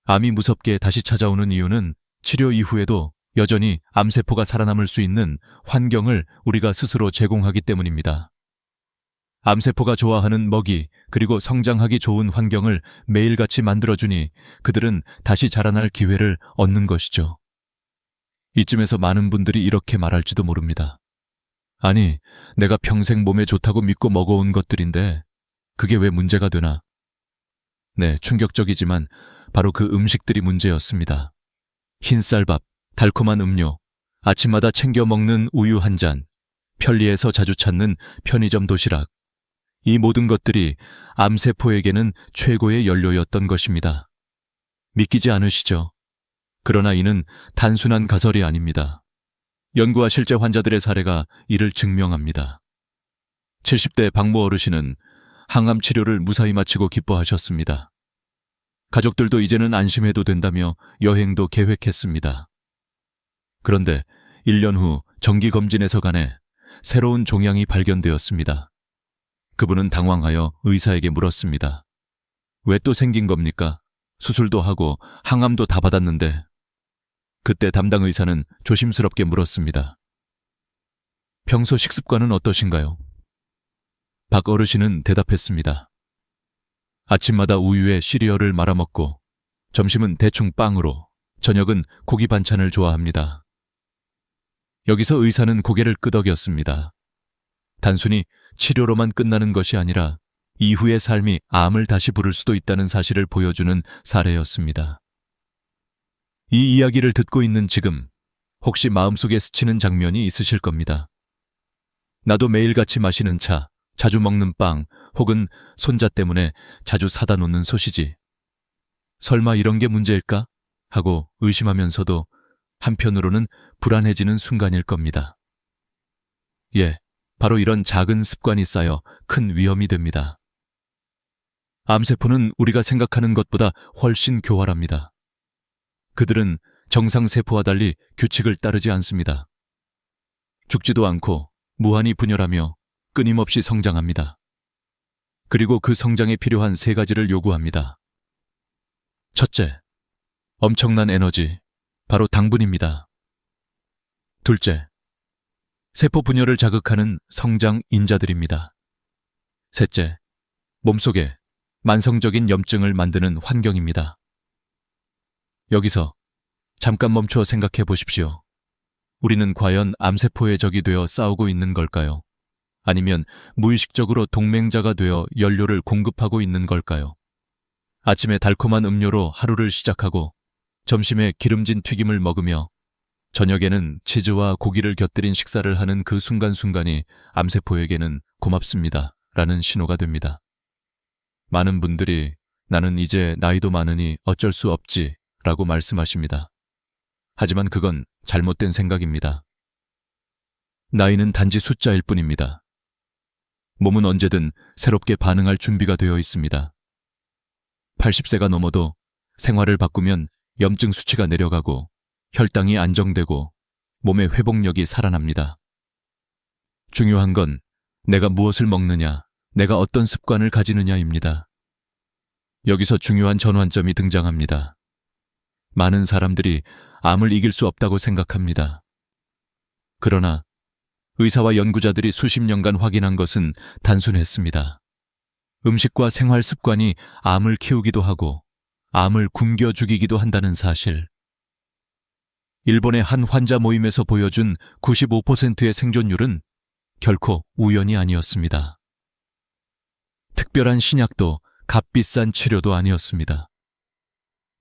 암이 무섭게 다시 찾아오는 이유는 치료 이후에도 여전히 암세포가 살아남을 수 있는 환경을 우리가 스스로 제공하기 때문입니다. 암세포가 좋아하는 먹이 그리고 성장하기 좋은 환경을 매일같이 만들어주니 그들은 다시 자라날 기회를 얻는 것이죠. 이쯤에서 많은 분들이 이렇게 말할지도 모릅니다. 아니, 내가 평생 몸에 좋다고 믿고 먹어온 것들인데 그게 왜 문제가 되나? 네, 충격적이지만 바로 그 음식들이 문제였습니다. 흰쌀밥, 달콤한 음료, 아침마다 챙겨 먹는 우유 한 잔, 편리해서 자주 찾는 편의점 도시락. 이 모든 것들이 암세포에게는 최고의 연료였던 것입니다. 믿기지 않으시죠? 그러나 이는 단순한 가설이 아닙니다. 연구와 실제 환자들의 사례가 이를 증명합니다. 70대 박모 어르신은 항암 치료를 무사히 마치고 기뻐하셨습니다. 가족들도 이제는 안심해도 된다며 여행도 계획했습니다. 그런데 1년 후 정기검진에서 간에 새로운 종양이 발견되었습니다. 그분은 당황하여 의사에게 물었습니다. 왜 또 생긴 겁니까? 수술도 하고 항암도 다 받았는데. 그때 담당 의사는 조심스럽게 물었습니다. 평소 식습관은 어떠신가요? 박 어르신은 대답했습니다. 아침마다 우유에 시리얼을 말아먹고 점심은 대충 빵으로, 저녁은 고기 반찬을 좋아합니다. 여기서 의사는 고개를 끄덕였습니다. 단순히 치료로만 끝나는 것이 아니라 이후의 삶이 암을 다시 부를 수도 있다는 사실을 보여주는 사례였습니다. 이 이야기를 듣고 있는 지금 혹시 마음속에 스치는 장면이 있으실 겁니다. 나도 매일같이 마시는 차, 자주 먹는 빵, 혹은 손자 때문에 자주 사다 놓는 소시지. 설마 이런 게 문제일까? 하고 의심하면서도 한편으로는 불안해지는 순간일 겁니다. 예, 바로 이런 작은 습관이 쌓여 큰 위험이 됩니다. 암세포는 우리가 생각하는 것보다 훨씬 교활합니다. 그들은 정상세포와 달리 규칙을 따르지 않습니다. 죽지도 않고 무한히 분열하며 끊임없이 성장합니다. 그리고 그 성장에 필요한 3가지를 요구합니다. 첫째, 엄청난 에너지, 바로 당분입니다. 둘째, 세포 분열을 자극하는 성장 인자들입니다. 셋째, 몸속에 만성적인 염증을 만드는 환경입니다. 여기서 잠깐 멈추어 생각해 보십시오. 우리는 과연 암세포의 적이 되어 싸우고 있는 걸까요? 아니면 무의식적으로 동맹자가 되어 연료를 공급하고 있는 걸까요? 아침에 달콤한 음료로 하루를 시작하고 점심에 기름진 튀김을 먹으며 저녁에는 치즈와 고기를 곁들인 식사를 하는 그 순간순간이 암세포에게는 고맙습니다 라는 신호가 됩니다. 많은 분들이 나는 이제 나이도 많으니 어쩔 수 없지 라고 말씀하십니다. 하지만 그건 잘못된 생각입니다. 나이는 단지 숫자일 뿐입니다. 몸은 언제든 새롭게 반응할 준비가 되어 있습니다. 80세가 넘어도 생활을 바꾸면 염증 수치가 내려가고 혈당이 안정되고 몸의 회복력이 살아납니다. 중요한 건 내가 무엇을 먹느냐, 내가 어떤 습관을 가지느냐입니다. 여기서 중요한 전환점이 등장합니다. 많은 사람들이 암을 이길 수 없다고 생각합니다. 그러나 의사와 연구자들이 수십 년간 확인한 것은 단순했습니다. 음식과 생활 습관이 암을 키우기도 하고 암을 굶겨 죽이기도 한다는 사실. 일본의 한 환자 모임에서 보여준 95%의 생존율은 결코 우연이 아니었습니다. 특별한 신약도 값비싼 치료도 아니었습니다.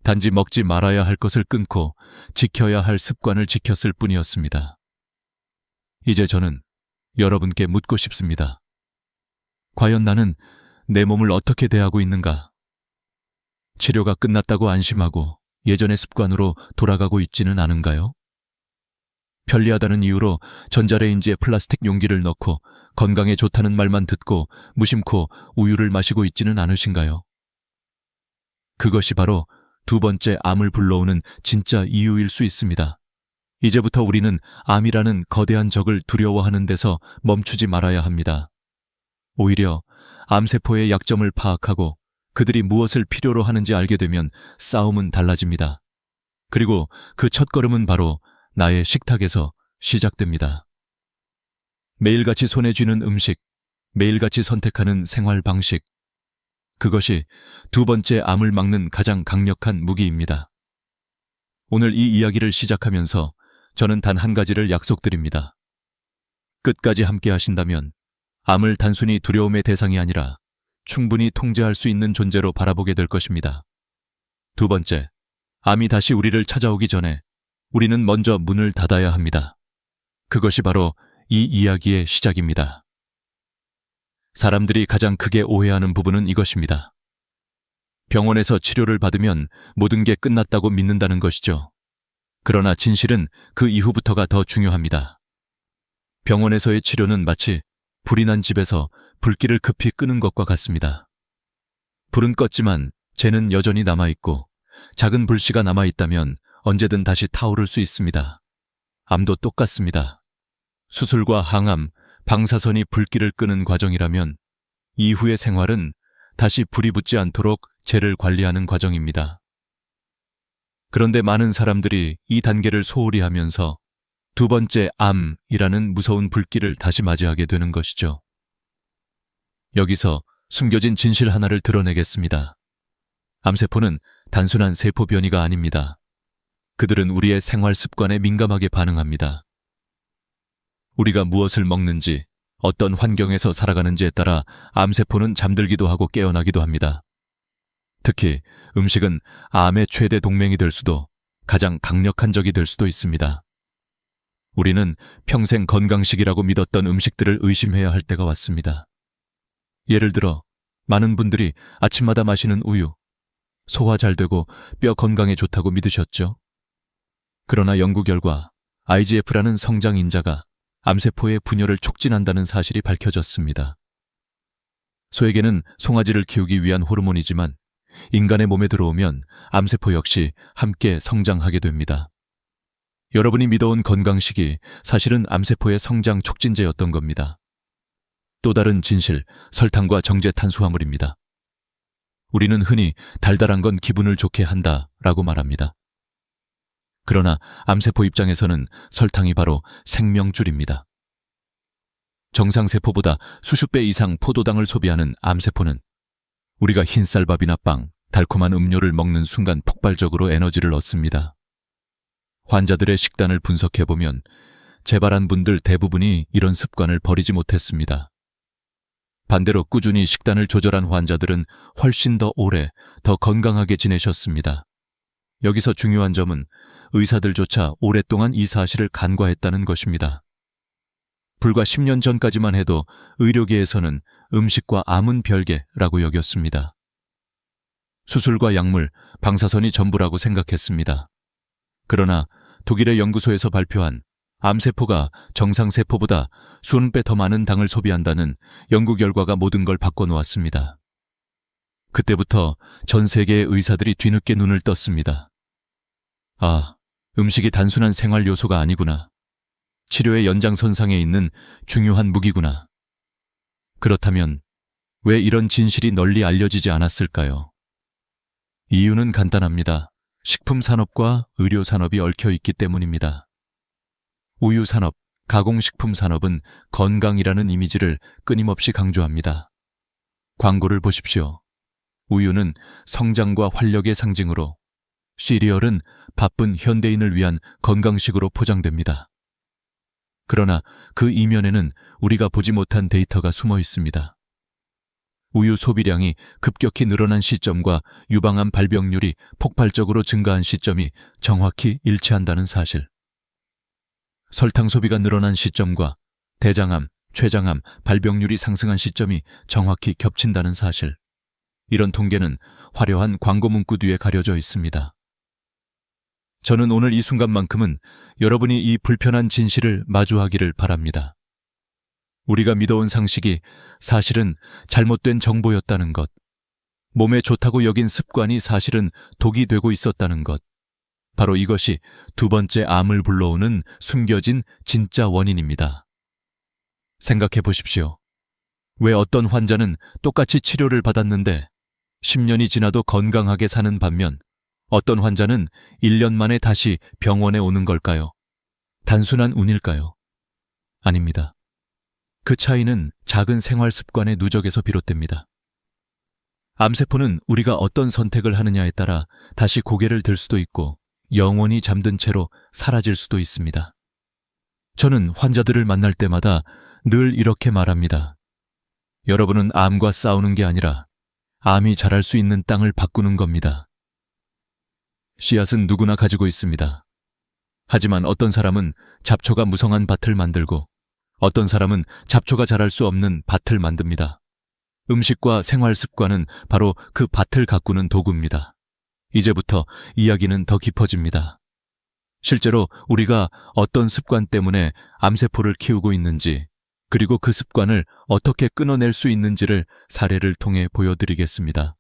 단지 먹지 말아야 할 것을 끊고 지켜야 할 습관을 지켰을 뿐이었습니다. 이제 저는 여러분께 묻고 싶습니다. 과연 나는 내 몸을 어떻게 대하고 있는가? 치료가 끝났다고 안심하고 예전의 습관으로 돌아가고 있지는 않은가요? 편리하다는 이유로 전자레인지에 플라스틱 용기를 넣고 건강에 좋다는 말만 듣고 무심코 우유를 마시고 있지는 않으신가요? 그것이 바로 2번째 암을 불러오는 진짜 이유일 수 있습니다. 이제부터 우리는 암이라는 거대한 적을 두려워하는 데서 멈추지 말아야 합니다. 오히려 암세포의 약점을 파악하고 그들이 무엇을 필요로 하는지 알게 되면 싸움은 달라집니다. 그리고 그 첫걸음은 바로 나의 식탁에서 시작됩니다. 매일같이 손에 쥐는 음식, 매일같이 선택하는 생활 방식. 그것이 2번째 암을 막는 가장 강력한 무기입니다. 오늘 이 이야기를 시작하면서 저는 단 한 가지를 약속드립니다. 끝까지 함께 하신다면 암을 단순히 두려움의 대상이 아니라 충분히 통제할 수 있는 존재로 바라보게 될 것입니다. 2번째, 암이 다시 우리를 찾아오기 전에 우리는 먼저 문을 닫아야 합니다. 그것이 바로 이 이야기의 시작입니다. 사람들이 가장 크게 오해하는 부분은 이것입니다. 병원에서 치료를 받으면 모든 게 끝났다고 믿는다는 것이죠. 그러나 진실은 그 이후부터가 더 중요합니다. 병원에서의 치료는 마치 불이 난 집에서 불길을 급히 끄는 것과 같습니다. 불은 껐지만 재는 여전히 남아있고 작은 불씨가 남아있다면 언제든 다시 타오를 수 있습니다. 암도 똑같습니다. 수술과 항암, 방사선이 불길을 끄는 과정이라면 이후의 생활은 다시 불이 붙지 않도록 재를 관리하는 과정입니다. 그런데 많은 사람들이 이 단계를 소홀히 하면서 두 번째 암이라는 무서운 불길을 다시 맞이하게 되는 것이죠. 여기서 숨겨진 진실 하나를 드러내겠습니다. 암세포는 단순한 세포 변이가 아닙니다. 그들은 우리의 생활 습관에 민감하게 반응합니다. 우리가 무엇을 먹는지, 어떤 환경에서 살아가는지에 따라 암세포는 잠들기도 하고 깨어나기도 합니다. 특히 음식은 암의 최대 동맹이 될 수도, 가장 강력한 적이 될 수도 있습니다. 우리는 평생 건강식이라고 믿었던 음식들을 의심해야 할 때가 왔습니다. 예를 들어 많은 분들이 아침마다 마시는 우유, 소화 잘 되고 뼈 건강에 좋다고 믿으셨죠? 그러나 연구 결과 IGF라는 성장 인자가 암세포의 분열을 촉진한다는 사실이 밝혀졌습니다. 소에게는 송아지를 키우기 위한 호르몬이지만 인간의 몸에 들어오면 암세포 역시 함께 성장하게 됩니다. 여러분이 믿어온 건강식이 사실은 암세포의 성장 촉진제였던 겁니다. 또 다른 진실, 설탕과 정제 탄수화물입니다. 우리는 흔히 달달한 건 기분을 좋게 한다라고 말합니다. 그러나 암세포 입장에서는 설탕이 바로 생명줄입니다. 정상세포보다 수십 배 이상 포도당을 소비하는 암세포는 우리가 흰쌀밥이나 빵, 달콤한 음료를 먹는 순간 폭발적으로 에너지를 얻습니다. 환자들의 식단을 분석해보면 재발한 분들 대부분이 이런 습관을 버리지 못했습니다. 반대로 꾸준히 식단을 조절한 환자들은 훨씬 더 오래, 더 건강하게 지내셨습니다. 여기서 중요한 점은 의사들조차 오랫동안 이 사실을 간과했다는 것입니다. 불과 10년 전까지만 해도 의료계에서는 음식과 암은 별개라고 여겼습니다. 수술과 약물, 방사선이 전부라고 생각했습니다. 그러나 독일의 연구소에서 발표한 암세포가 정상세포보다 20배 더 많은 당을 소비한다는 연구 결과가 모든 걸 바꿔놓았습니다. 그때부터 전 세계의 의사들이 뒤늦게 눈을 떴습니다. 아, 음식이 단순한 생활 요소가 아니구나. 치료의 연장선상에 있는 중요한 무기구나. 그렇다면 왜 이런 진실이 널리 알려지지 않았을까요? 이유는 간단합니다. 식품산업과 의료산업이 얽혀 있기 때문입니다. 우유산업, 가공식품산업은 건강이라는 이미지를 끊임없이 강조합니다. 광고를 보십시오. 우유는 성장과 활력의 상징으로, 시리얼은 바쁜 현대인을 위한 건강식으로 포장됩니다. 그러나 그 이면에는 우리가 보지 못한 데이터가 숨어 있습니다. 우유 소비량이 급격히 늘어난 시점과 유방암 발병률이 폭발적으로 증가한 시점이 정확히 일치한다는 사실. 설탕 소비가 늘어난 시점과 대장암, 췌장암 발병률이 상승한 시점이 정확히 겹친다는 사실. 이런 통계는 화려한 광고 문구 뒤에 가려져 있습니다. 저는 오늘 이 순간만큼은 여러분이 이 불편한 진실을 마주하기를 바랍니다. 우리가 믿어온 상식이 사실은 잘못된 정보였다는 것, 몸에 좋다고 여긴 습관이 사실은 독이 되고 있었다는 것, 바로 이것이 두 번째 암을 불러오는 숨겨진 진짜 원인입니다. 생각해 보십시오. 왜 어떤 환자는 똑같이 치료를 받았는데 10년이 지나도 건강하게 사는 반면 어떤 환자는 1년 만에 다시 병원에 오는 걸까요? 단순한 운일까요? 아닙니다. 그 차이는 작은 생활 습관의 누적에서 비롯됩니다. 암세포는 우리가 어떤 선택을 하느냐에 따라 다시 고개를 들 수도 있고 영원히 잠든 채로 사라질 수도 있습니다. 저는 환자들을 만날 때마다 늘 이렇게 말합니다. 여러분은 암과 싸우는 게 아니라 암이 자랄 수 있는 땅을 바꾸는 겁니다. 씨앗은 누구나 가지고 있습니다. 하지만 어떤 사람은 잡초가 무성한 밭을 만들고 어떤 사람은 잡초가 자랄 수 없는 밭을 만듭니다. 음식과 생활 습관은 바로 그 밭을 가꾸는 도구입니다. 이제부터 이야기는 더 깊어집니다. 실제로 우리가 어떤 습관 때문에 암세포를 키우고 있는지, 그리고 그 습관을 어떻게 끊어낼 수 있는지를 사례를 통해 보여드리겠습니다.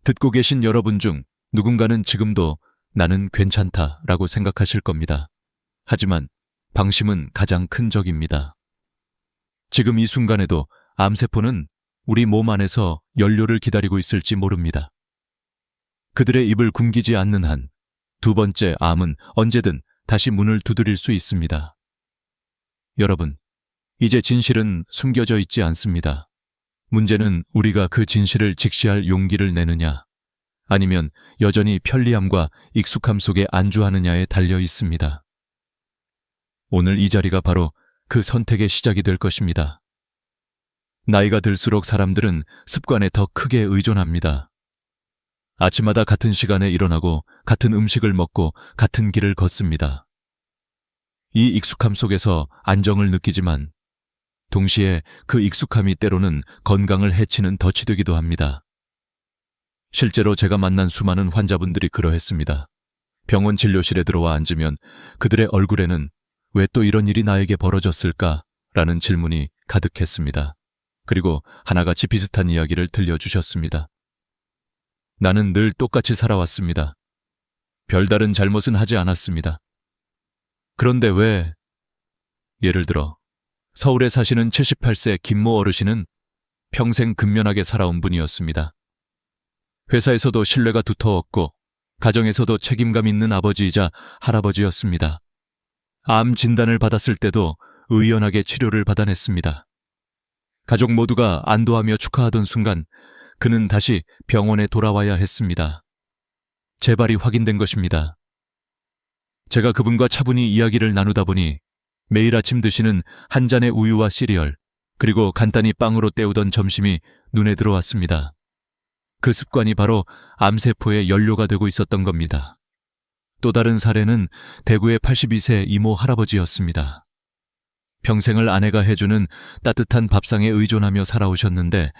듣고 계신 여러분 중 누군가는 지금도 나는 괜찮다라고 생각하실 겁니다. 하지만 방심은 가장 큰 적입니다. 지금 이 순간에도 암세포는 우리 몸 안에서 연료를 기다리고 있을지 모릅니다. 그들의 입을 굶기지 않는 한 두 번째 암은 언제든 다시 문을 두드릴 수 있습니다. 여러분, 이제 진실은 숨겨져 있지 않습니다. 문제는 우리가 그 진실을 직시할 용기를 내느냐, 아니면 여전히 편리함과 익숙함 속에 안주하느냐에 달려 있습니다. 오늘 이 자리가 바로 그 선택의 시작이 될 것입니다. 나이가 들수록 사람들은 습관에 더 크게 의존합니다. 아침마다 같은 시간에 일어나고 같은 음식을 먹고 같은 길을 걷습니다. 이 익숙함 속에서 안정을 느끼지만 동시에 그 익숙함이 때로는 건강을 해치는 덫이 되기도 합니다. 실제로 제가 만난 수많은 환자분들이 그러했습니다. 병원 진료실에 들어와 앉으면 그들의 얼굴에는 왜 또 이런 일이 나에게 벌어졌을까? 라는 질문이 가득했습니다. 그리고 하나같이 비슷한 이야기를 들려주셨습니다. 나는 늘 똑같이 살아왔습니다. 별다른 잘못은 하지 않았습니다. 그런데 왜? 예를 들어 서울에 사시는 78세 김모 어르신은 평생 근면하게 살아온 분이었습니다. 회사에서도 신뢰가 두터웠고 가정에서도 책임감 있는 아버지이자 할아버지였습니다. 암 진단을 받았을 때도 의연하게 치료를 받아냈습니다. 가족 모두가 안도하며 축하하던 순간 그는 다시 병원에 돌아와야 했습니다. 재발이 확인된 것입니다. 제가 그분과 차분히 이야기를 나누다 보니 매일 아침 드시는 한 잔의 우유와 시리얼, 그리고 간단히 빵으로 때우던 점심이 눈에 들어왔습니다. 그 습관이 바로 암세포의 연료가 되고 있었던 겁니다. 또 다른 사례는 대구의 82세 이모 할아버지였습니다. 평생을 아내가 해주는 따뜻한 밥상에 의존하며 살아오셨는데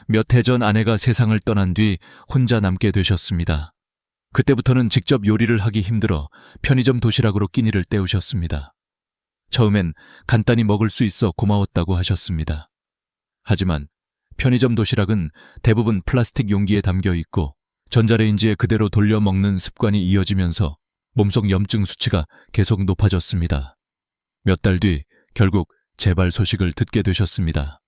몇 해 전 아내가 세상을 떠난 뒤 혼자 남게 되셨습니다. 그때부터는 직접 요리를 하기 힘들어 편의점 도시락으로 끼니를 때우셨습니다. 처음엔 간단히 먹을 수 있어 고마웠다고 하셨습니다. 하지만 편의점 도시락은 대부분 플라스틱 용기에 담겨 있고 전자레인지에 그대로 돌려 먹는 습관이 이어지면서 몸속 염증 수치가 계속 높아졌습니다. 몇 달 뒤 결국 재발 소식을 듣게 되셨습니다.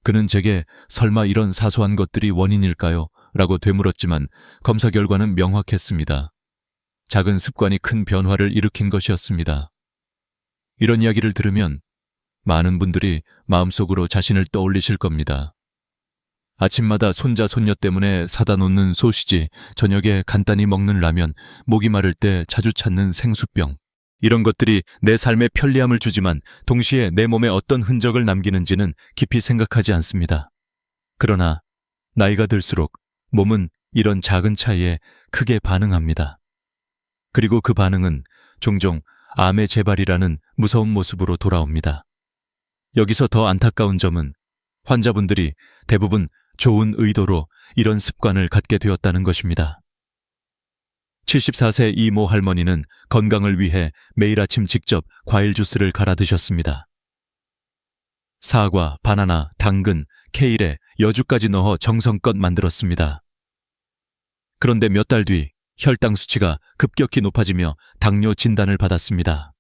그는 제게 설마 이런 사소한 것들이 원인일까요? 라고 되물었지만 검사 결과는 명확했습니다. 작은 습관이 큰 변화를 일으킨 것이었습니다. 이런 이야기를 들으면 많은 분들이 마음속으로 자신을 떠올리실 겁니다. 아침마다 손자 손녀 때문에 사다 놓는 소시지, 저녁에 간단히 먹는 라면, 목이 마를 때 자주 찾는 생수병. 이런 것들이 내 삶에 편리함을 주지만 동시에 내 몸에 어떤 흔적을 남기는지는 깊이 생각하지 않습니다. 그러나 나이가 들수록 몸은 이런 작은 차이에 크게 반응합니다. 그리고 그 반응은 종종 암의 재발이라는 무서운 모습으로 돌아옵니다. 여기서 더 안타까운 점은 환자분들이 대부분 좋은 의도로 이런 습관을 갖게 되었다는 것입니다. 74세 이모 할머니는 건강을 위해 매일 아침 직접 과일 주스를 갈아 드셨습니다. 사과, 바나나, 당근, 케일에 여주까지 넣어 정성껏 만들었습니다. 그런데 몇 달 뒤 혈당 수치가 급격히 높아지며 당뇨 진단을 받았습니다.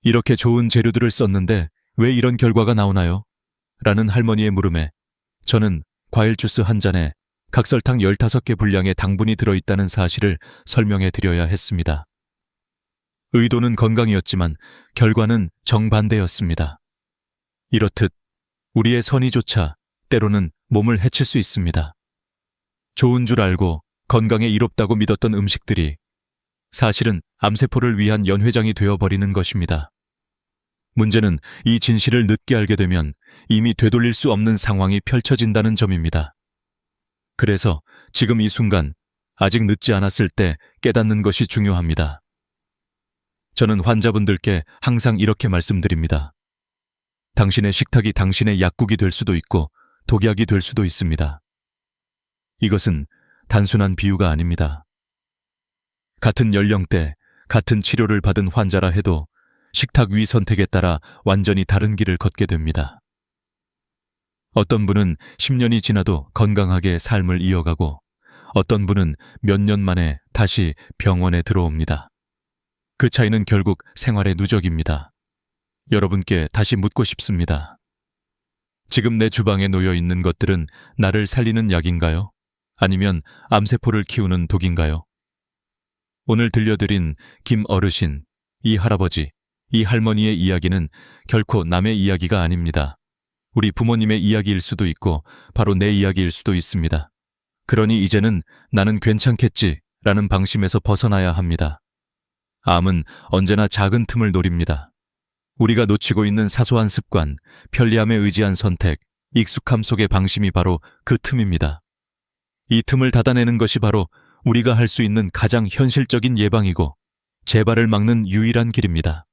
이렇게 좋은 재료들을 썼는데 왜 이런 결과가 나오나요? 라는 할머니의 물음에 저는 과일 주스 한 잔에 각설탕 15개 분량의 당분이 들어있다는 사실을 설명해 드려야 했습니다. 의도는 건강이었지만 결과는 정반대였습니다. 이렇듯 우리의 선의조차 때로는 몸을 해칠 수 있습니다. 좋은 줄 알고 건강에 이롭다고 믿었던 음식들이 사실은 암세포를 위한 연회장이 되어버리는 것입니다. 문제는 이 진실을 늦게 알게 되면 이미 되돌릴 수 없는 상황이 펼쳐진다는 점입니다. 그래서 지금 이 순간, 아직 늦지 않았을 때 깨닫는 것이 중요합니다. 저는 환자분들께 항상 이렇게 말씀드립니다. 당신의 식탁이 당신의 약국이 될 수도 있고 독약이 될 수도 있습니다. 이것은 단순한 비유가 아닙니다. 같은 연령대, 같은 치료를 받은 환자라 해도 식탁 위 선택에 따라 완전히 다른 길을 걷게 됩니다. 어떤 분은 10년이 지나도 건강하게 삶을 이어가고 어떤 분은 몇 년 만에 다시 병원에 들어옵니다. 그 차이는 결국 생활의 누적입니다. 여러분께 다시 묻고 싶습니다. 지금 내 주방에 놓여 있는 것들은 나를 살리는 약인가요? 아니면 암세포를 키우는 독인가요? 오늘 들려드린 김 어르신, 이 할아버지, 이 할머니의 이야기는 결코 남의 이야기가 아닙니다. 우리 부모님의 이야기일 수도 있고 바로 내 이야기일 수도 있습니다. 그러니 이제는 나는 괜찮겠지 라는 방심에서 벗어나야 합니다. 암은 언제나 작은 틈을 노립니다. 우리가 놓치고 있는 사소한 습관, 편리함에 의지한 선택, 익숙함 속의 방심이 바로 그 틈입니다. 이 틈을 닫아내는 것이 바로 우리가 할 수 있는 가장 현실적인 예방이고 재발을 막는 유일한 길입니다.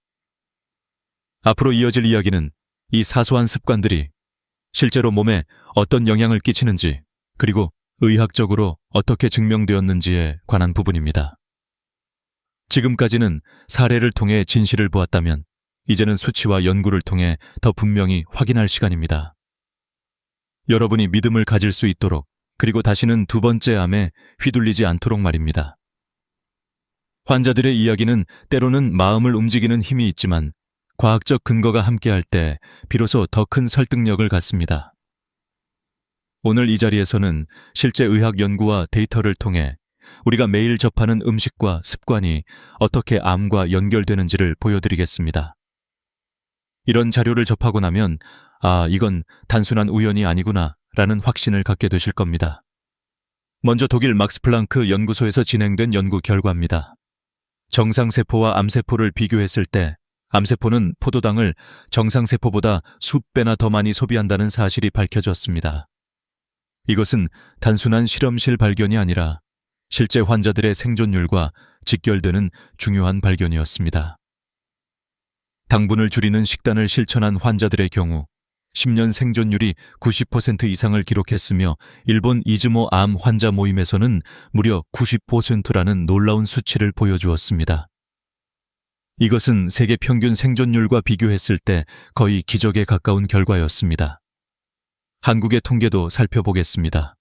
앞으로 이어질 이야기는 이 사소한 습관들이 실제로 몸에 어떤 영향을 끼치는지 그리고 의학적으로 어떻게 증명되었는지에 관한 부분입니다. 지금까지는 사례를 통해 진실을 보았다면 이제는 수치와 연구를 통해 더 분명히 확인할 시간입니다. 여러분이 믿음을 가질 수 있도록 그리고 다시는 두 번째 암에 휘둘리지 않도록 말입니다. 환자들의 이야기는 때로는 마음을 움직이는 힘이 있지만 과학적 근거가 함께할 때 비로소 더 큰 설득력을 갖습니다. 오늘 이 자리에서는 실제 의학 연구와 데이터를 통해 우리가 매일 접하는 음식과 습관이 어떻게 암과 연결되는지를 보여드리겠습니다. 이런 자료를 접하고 나면 이건 단순한 우연이 아니구나 라는 확신을 갖게 되실 겁니다. 먼저 독일 막스 플랑크 연구소에서 진행된 연구 결과입니다. 정상세포와 암세포를 비교했을 때 암세포는 포도당을 정상세포보다 수배나 더 많이 소비한다는 사실이 밝혀졌습니다. 이것은 단순한 실험실 발견이 아니라 실제 환자들의 생존율과 직결되는 중요한 발견이었습니다. 당분을 줄이는 식단을 실천한 환자들의 경우 10년 생존율이 90% 이상을 기록했으며 일본 이즈모 암 환자 모임에서는 무려 90%라는 놀라운 수치를 보여주었습니다. 이것은 세계 평균 생존율과 비교했을 때 거의 기적에 가까운 결과였습니다. 한국의 통계도 살펴보겠습니다.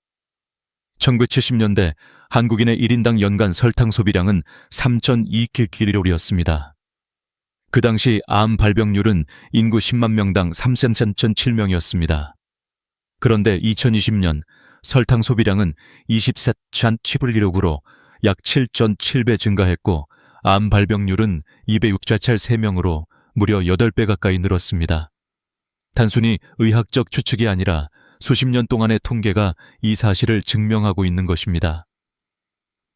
1970년대 한국인의 1인당 연간 설탕 소비량은 3.2kcal였습니다. 그 당시 암 발병률은 인구 10만 명당 3.7명이었습니다. 그런데 2020년 설탕 소비량은 23.7kg로 약 7.7배 증가했고 암 발병률은 263명으로 무려 8배 가까이 늘었습니다. 단순히 의학적 추측이 아니라 수십 년 동안의 통계가 이 사실을 증명하고 있는 것입니다.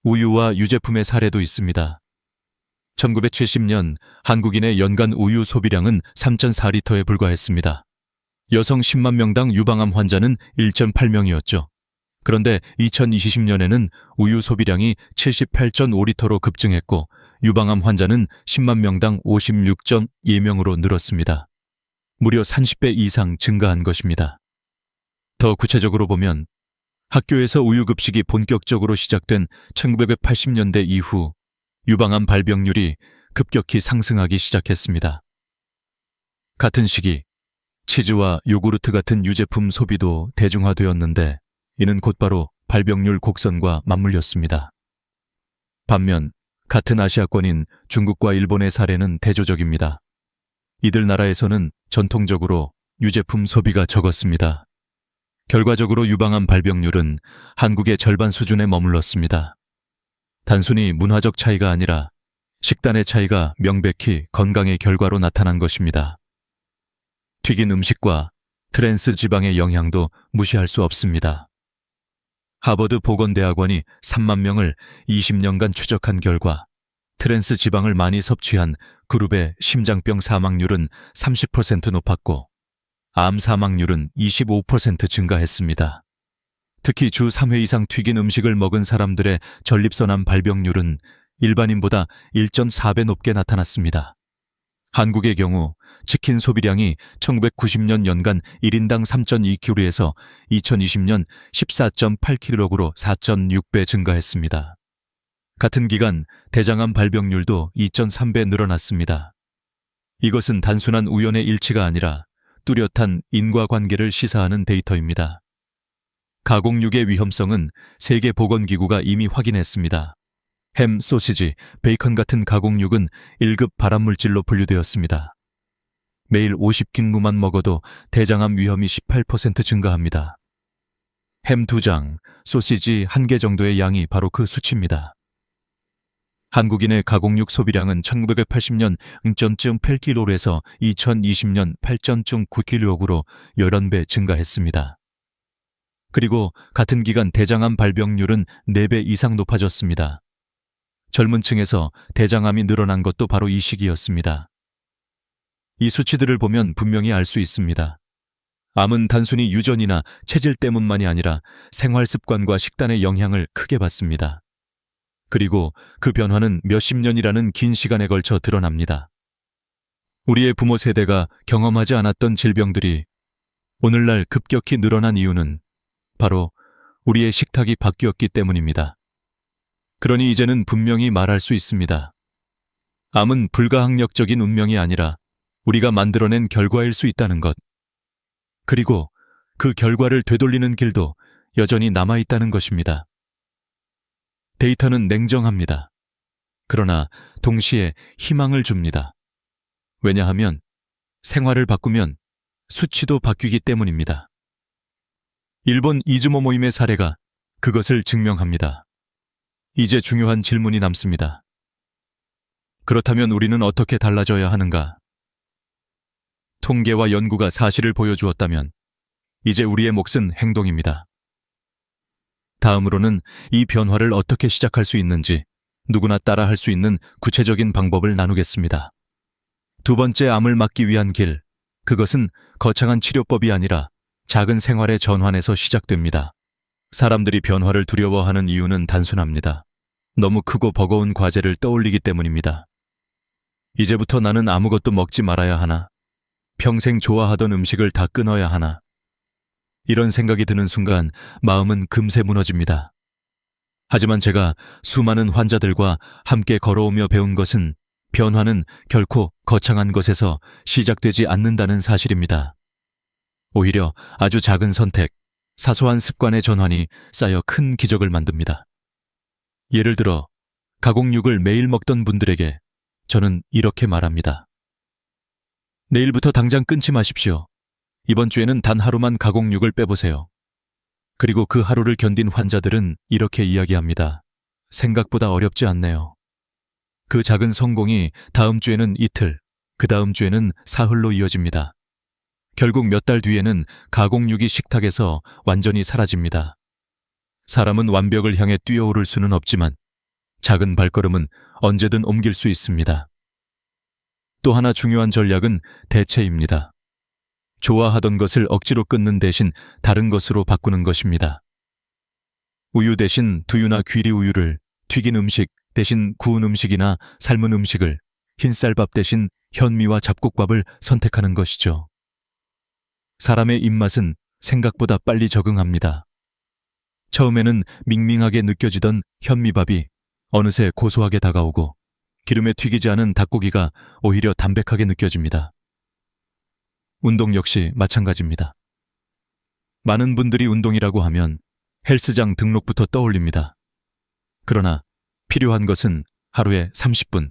우유와 유제품의 사례도 있습니다. 1970년 한국인의 연간 우유 소비량은 3.4리터에 불과했습니다. 여성 10만 명당 유방암 환자는 1.8명이었죠. 그런데 2020년에는 우유 소비량이 78.5리터로 급증했고 유방암 환자는 10만 명당 56.2명으로 늘었습니다. 무려 30배 이상 증가한 것입니다. 더 구체적으로 보면 학교에서 우유 급식이 본격적으로 시작된 1980년대 이후 유방암 발병률이 급격히 상승하기 시작했습니다. 같은 시기 치즈와 요구르트 같은 유제품 소비도 대중화되었는데 이는 곧바로 발병률 곡선과 맞물렸습니다. 반면 같은 아시아권인 중국과 일본의 사례는 대조적입니다. 이들 나라에서는 전통적으로 유제품 소비가 적었습니다. 결과적으로 유방암 발병률은 한국의 절반 수준에 머물렀습니다. 단순히 문화적 차이가 아니라 식단의 차이가 명백히 건강의 결과로 나타난 것입니다. 튀긴 음식과 트랜스 지방의 영향도 무시할 수 없습니다. 하버드 보건대학원이 3만 명을 20년간 추적한 결과 트랜스 지방을 많이 섭취한 그룹의 심장병 사망률은 30% 높았고 암 사망률은 25% 증가했습니다. 특히 주 3회 이상 튀긴 음식을 먹은 사람들의 전립선암 발병률은 일반인보다 1.4배 높게 나타났습니다. 한국의 경우 치킨 소비량이 1990년 연간 1인당 3.2kg에서 2020년 14.8kg로 4.6배 증가했습니다. 같은 기간 대장암 발병률도 2.3배 늘어났습니다. 이것은 단순한 우연의 일치가 아니라 뚜렷한 인과관계를 시사하는 데이터입니다. 가공육의 위험성은 세계보건기구가 이미 확인했습니다. 햄, 소시지, 베이컨 같은 가공육은 1급 발암물질로 분류되었습니다. 매일 50kg만 먹어도 대장암 위험이 18% 증가합니다. 햄 2장, 소시지 1개 정도의 양이 바로 그 수치입니다. 한국인의 가공육 소비량은 1980년 0.8kg에서 2020년 8.9kg로 11배 증가했습니다. 그리고 같은 기간 대장암 발병률은 4배 이상 높아졌습니다. 젊은 층에서 대장암이 늘어난 것도 바로 이 시기였습니다. 이 수치들을 보면 분명히 알 수 있습니다. 암은 단순히 유전이나 체질 때문만이 아니라 생활 습관과 식단의 영향을 크게 받습니다. 그리고 그 변화는 몇십 년이라는 긴 시간에 걸쳐 드러납니다. 우리의 부모 세대가 경험하지 않았던 질병들이 오늘날 급격히 늘어난 이유는 바로 우리의 식탁이 바뀌었기 때문입니다. 그러니 이제는 분명히 말할 수 있습니다. 암은 불가항력적인 운명이 아니라 우리가 만들어낸 결과일 수 있다는 것. 그리고 그 결과를 되돌리는 길도 여전히 남아있다는 것입니다. 데이터는 냉정합니다. 그러나 동시에 희망을 줍니다. 왜냐하면 생활을 바꾸면 수치도 바뀌기 때문입니다. 일본 이즈모 모임의 사례가 그것을 증명합니다. 이제 중요한 질문이 남습니다. 그렇다면 우리는 어떻게 달라져야 하는가? 통계와 연구가 사실을 보여주었다면 이제 우리의 몫은 행동입니다. 다음으로는 이 변화를 어떻게 시작할 수 있는지 누구나 따라 할 수 있는 구체적인 방법을 나누겠습니다. 두 번째, 암을 막기 위한 길, 그것은 거창한 치료법이 아니라 작은 생활의 전환에서 시작됩니다. 사람들이 변화를 두려워하는 이유는 단순합니다. 너무 크고 버거운 과제를 떠올리기 때문입니다. 이제부터 나는 아무것도 먹지 말아야 하나? 평생 좋아하던 음식을 다 끊어야 하나? 이런 생각이 드는 순간 마음은 금세 무너집니다. 하지만 제가 수많은 환자들과 함께 걸어오며 배운 것은 변화는 결코 거창한 것에서 시작되지 않는다는 사실입니다. 오히려 아주 작은 선택, 사소한 습관의 전환이 쌓여 큰 기적을 만듭니다. 예를 들어 가공육을 매일 먹던 분들에게 저는 이렇게 말합니다. 내일부터 당장 끊지 마십시오. 이번 주에는 단 하루만 가공육을 빼보세요. 그리고 그 하루를 견딘 환자들은 이렇게 이야기합니다. 생각보다 어렵지 않네요. 그 작은 성공이 다음 주에는 이틀, 그 다음 주에는 사흘로 이어집니다. 결국 몇 달 뒤에는 가공육이 식탁에서 완전히 사라집니다. 사람은 완벽을 향해 뛰어오를 수는 없지만 작은 발걸음은 언제든 옮길 수 있습니다. 또 하나 중요한 전략은 대체입니다. 좋아하던 것을 억지로 끊는 대신 다른 것으로 바꾸는 것입니다. 우유 대신 두유나 귀리 우유를, 튀긴 음식 대신 구운 음식이나 삶은 음식을, 흰쌀밥 대신 현미와 잡곡밥을 선택하는 것이죠. 사람의 입맛은 생각보다 빨리 적응합니다. 처음에는 밍밍하게 느껴지던 현미밥이 어느새 고소하게 다가오고 기름에 튀기지 않은 닭고기가 오히려 담백하게 느껴집니다. 운동 역시 마찬가지입니다. 많은 분들이 운동이라고 하면 헬스장 등록부터 떠올립니다. 그러나 필요한 것은 하루에 30분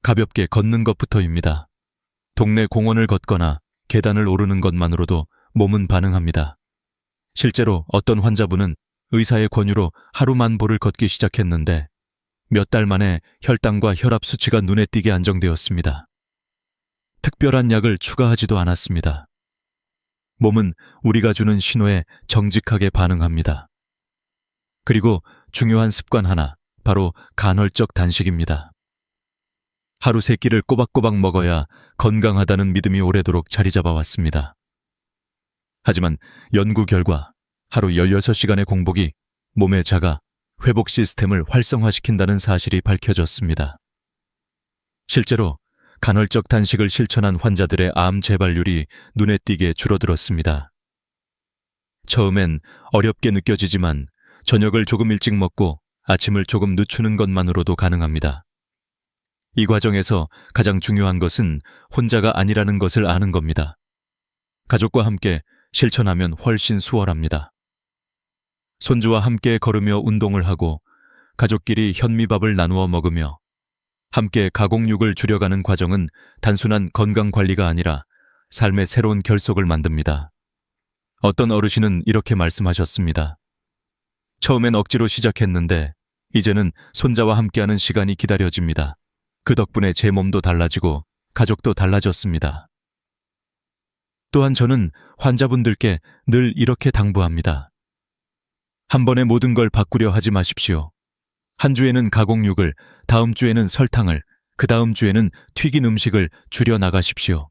가볍게 걷는 것부터입니다. 동네 공원을 걷거나 계단을 오르는 것만으로도 몸은 반응합니다. 실제로 어떤 환자분은 의사의 권유로 하루 만보를 걷기 시작했는데 몇 달 만에 혈당과 혈압 수치가 눈에 띄게 안정되었습니다. 특별한 약을 추가하지도 않았습니다. 몸은 우리가 주는 신호에 정직하게 반응합니다. 그리고 중요한 습관 하나, 바로 간헐적 단식입니다. 하루 3끼를 꼬박꼬박 먹어야 건강하다는 믿음이 오래도록 자리 잡아왔습니다. 하지만 연구 결과 하루 16시간의 공복이 몸에 자가 회복 시스템을 활성화시킨다는 사실이 밝혀졌습니다. 실제로 간헐적 단식을 실천한 환자들의 암 재발률이 눈에 띄게 줄어들었습니다. 처음엔 어렵게 느껴지지만 저녁을 조금 일찍 먹고 아침을 조금 늦추는 것만으로도 가능합니다. 이 과정에서 가장 중요한 것은 혼자가 아니라는 것을 아는 겁니다. 가족과 함께 실천하면 훨씬 수월합니다. 손주와 함께 걸으며 운동을 하고 가족끼리 현미밥을 나누어 먹으며 함께 가공육을 줄여가는 과정은 단순한 건강관리가 아니라 삶의 새로운 결속을 만듭니다. 어떤 어르신은 이렇게 말씀하셨습니다. 처음엔 억지로 시작했는데 이제는 손자와 함께하는 시간이 기다려집니다. 그 덕분에 제 몸도 달라지고 가족도 달라졌습니다. 또한 저는 환자분들께 늘 이렇게 당부합니다. 한 번에 모든 걸 바꾸려 하지 마십시오. 한 주에는 가공육을, 다음 주에는 설탕을, 그 다음 주에는 튀긴 음식을 줄여 나가십시오.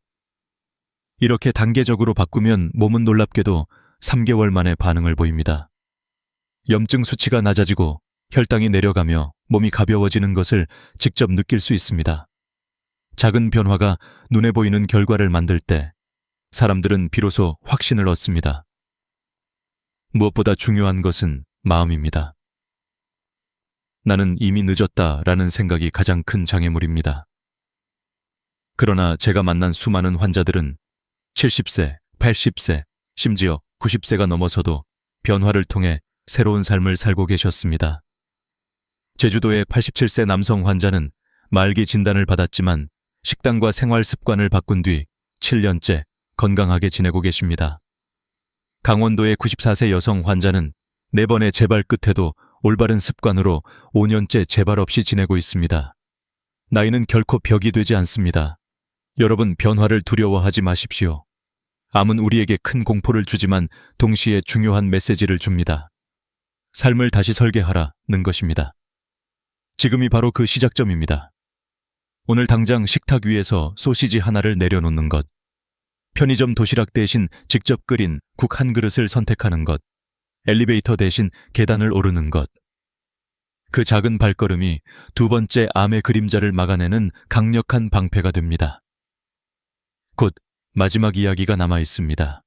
이렇게 단계적으로 바꾸면 몸은 놀랍게도 3개월 만에 반응을 보입니다. 염증 수치가 낮아지고 혈당이 내려가며 몸이 가벼워지는 것을 직접 느낄 수 있습니다. 작은 변화가 눈에 보이는 결과를 만들 때 사람들은 비로소 확신을 얻습니다. 무엇보다 중요한 것은 마음입니다. 나는 이미 늦었다라는 생각이 가장 큰 장애물입니다. 그러나 제가 만난 수많은 환자들은 70세, 80세, 심지어 90세가 넘어서도 변화를 통해 새로운 삶을 살고 계셨습니다. 제주도의 87세 남성 환자는 말기 진단을 받았지만 식단과 생활 습관을 바꾼 뒤 7년째 건강하게 지내고 계십니다. 강원도의 94세 여성 환자는 4번의 재발 끝에도 올바른 습관으로 5년째 재발 없이 지내고 있습니다. 나이는 결코 벽이 되지 않습니다. 여러분, 변화를 두려워하지 마십시오. 암은 우리에게 큰 공포를 주지만 동시에 중요한 메시지를 줍니다. 삶을 다시 설계하라는 것입니다. 지금이 바로 그 시작점입니다. 오늘 당장 식탁 위에서 소시지 하나를 내려놓는 것, 편의점 도시락 대신 직접 끓인 국 한 그릇을 선택하는 것, 엘리베이터 대신 계단을 오르는 것. 그 작은 발걸음이 두 번째 암의 그림자를 막아내는 강력한 방패가 됩니다. 곧 마지막 이야기가 남아 있습니다.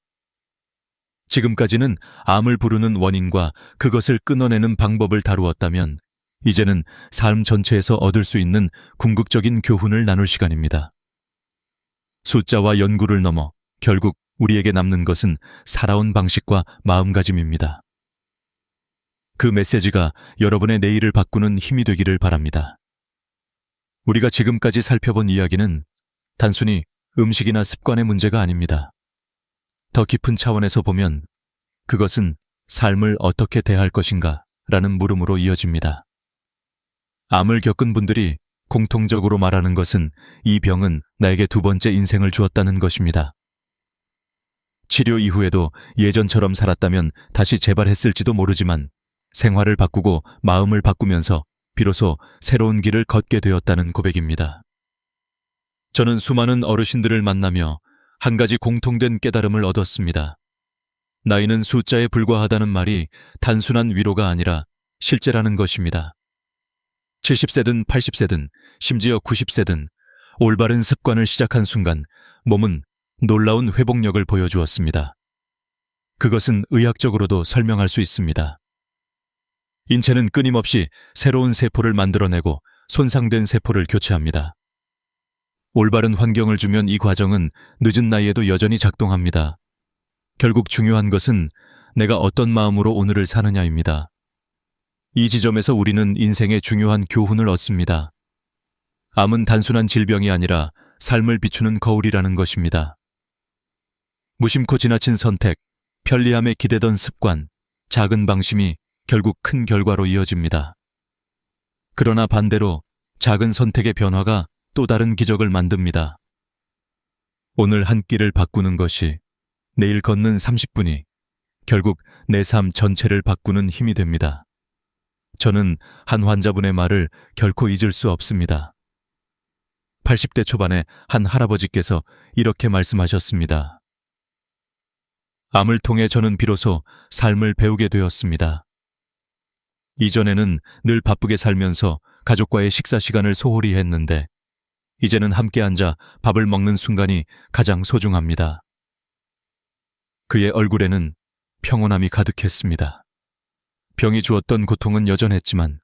지금까지는 암을 부르는 원인과 그것을 끊어내는 방법을 다루었다면 이제는 삶 전체에서 얻을 수 있는 궁극적인 교훈을 나눌 시간입니다. 숫자와 연구를 넘어 결국 우리에게 남는 것은 살아온 방식과 마음가짐입니다. 그 메시지가 여러분의 내일을 바꾸는 힘이 되기를 바랍니다. 우리가 지금까지 살펴본 이야기는 단순히 음식이나 습관의 문제가 아닙니다. 더 깊은 차원에서 보면 그것은 삶을 어떻게 대할 것인가 라는 물음으로 이어집니다. 암을 겪은 분들이 공통적으로 말하는 것은 이 병은 나에게 두 번째 인생을 주었다는 것입니다. 치료 이후에도 예전처럼 살았다면 다시 재발했을지도 모르지만 생활을 바꾸고 마음을 바꾸면서 비로소 새로운 길을 걷게 되었다는 고백입니다. 저는 수많은 어르신들을 만나며 한 가지 공통된 깨달음을 얻었습니다. 나이는 숫자에 불과하다는 말이 단순한 위로가 아니라 실제라는 것입니다. 70세든 80세든 심지어 90세든 올바른 습관을 시작한 순간 몸은 놀라운 회복력을 보여주었습니다. 그것은 의학적으로도 설명할 수 있습니다. 인체는 끊임없이 새로운 세포를 만들어내고 손상된 세포를 교체합니다. 올바른 환경을 주면 이 과정은 늦은 나이에도 여전히 작동합니다. 결국 중요한 것은 내가 어떤 마음으로 오늘을 사느냐입니다. 이 지점에서 우리는 인생의 중요한 교훈을 얻습니다. 암은 단순한 질병이 아니라 삶을 비추는 거울이라는 것입니다. 무심코 지나친 선택, 편리함에 기대던 습관, 작은 방심이 결국 큰 결과로 이어집니다. 그러나 반대로 작은 선택의 변화가 또 다른 기적을 만듭니다. 오늘 한 끼를 바꾸는 것이 내일 걷는 30분이 결국 내 삶 전체를 바꾸는 힘이 됩니다. 저는 한 환자분의 말을 결코 잊을 수 없습니다. 80대 초반에 한 할아버지께서 이렇게 말씀하셨습니다. 암을 통해 저는 비로소 삶을 배우게 되었습니다. 이전에는 늘 바쁘게 살면서 가족과의 식사 시간을 소홀히 했는데 이제는 함께 앉아 밥을 먹는 순간이 가장 소중합니다. 그의 얼굴에는 평온함이 가득했습니다. 병이 주었던 고통은 여전했지만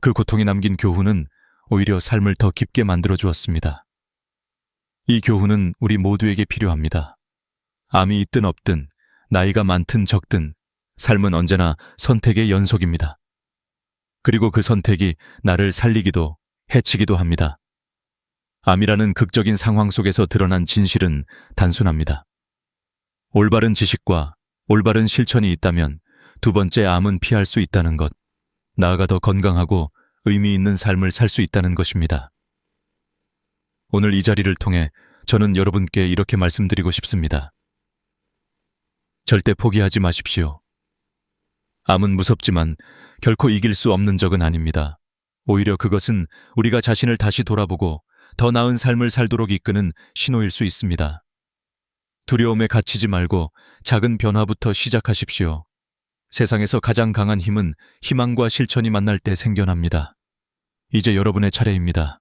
그 고통이 남긴 교훈은 오히려 삶을 더 깊게 만들어 주었습니다. 이 교훈은 우리 모두에게 필요합니다. 암이 있든 없든, 나이가 많든 적든, 삶은 언제나 선택의 연속입니다. 그리고 그 선택이 나를 살리기도, 해치기도 합니다. 암이라는 극적인 상황 속에서 드러난 진실은 단순합니다. 올바른 지식과 올바른 실천이 있다면 두 번째 암은 피할 수 있다는 것, 나아가 더 건강하고 의미 있는 삶을 살 수 있다는 것입니다. 오늘 이 자리를 통해 저는 여러분께 이렇게 말씀드리고 싶습니다. 절대 포기하지 마십시오. 암은 무섭지만 결코 이길 수 없는 적은 아닙니다. 오히려 그것은 우리가 자신을 다시 돌아보고 더 나은 삶을 살도록 이끄는 신호일 수 있습니다. 두려움에 갇히지 말고 작은 변화부터 시작하십시오. 세상에서 가장 강한 힘은 희망과 실천이 만날 때 생겨납니다. 이제 여러분의 차례입니다.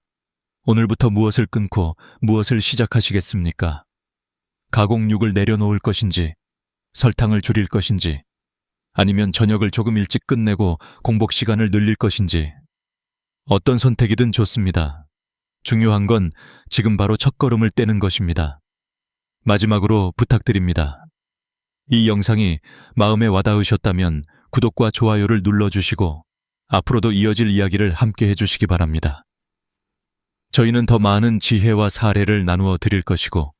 오늘부터 무엇을 끊고 무엇을 시작하시겠습니까? 가공육을 내려놓을 것인지, 설탕을 줄일 것인지, 아니면 저녁을 조금 일찍 끝내고 공복 시간을 늘릴 것인지, 어떤 선택이든 좋습니다. 중요한 건 지금 바로 첫걸음을 떼는 것입니다. 마지막으로 부탁드립니다. 이 영상이 마음에 와닿으셨다면 구독과 좋아요를 눌러주시고 앞으로도 이어질 이야기를 함께 해주시기 바랍니다. 저희는 더 많은 지혜와 사례를 나누어 드릴 것이고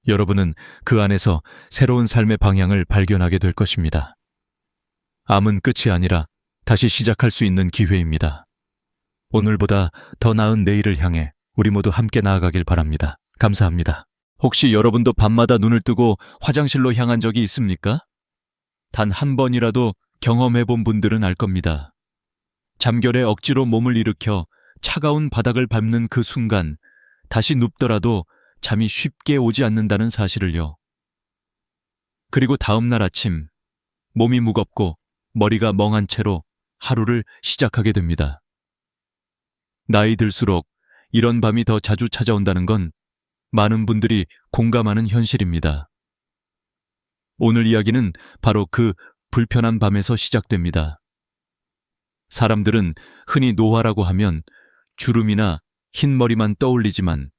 여러분은 그 안에서 새로운 삶의 방향을 발견하게 될 것입니다. 암은 끝이 아니라 다시 시작할 수 있는 기회입니다. 오늘보다 더 나은 내일을 향해 우리 모두 함께 나아가길 바랍니다. 감사합니다. 혹시 여러분도 밤마다 눈을 뜨고 화장실로 향한 적이 있습니까? 단 한 번이라도 경험해본 분들은 알 겁니다. 잠결에 억지로 몸을 일으켜 차가운 바닥을 밟는 그 순간 다시 눕더라도 잠이 쉽게 오지 않는다는 사실을요. 그리고 다음 날 아침 몸이 무겁고 머리가 멍한 채로 하루를 시작하게 됩니다. 나이 들수록 이런 밤이 더 자주 찾아온다는 건 많은 분들이 공감하는 현실입니다. 오늘 이야기는 바로 그 불편한 밤에서 시작됩니다. 사람들은 흔히 노화라고 하면 주름이나 흰 머리만 떠올리지만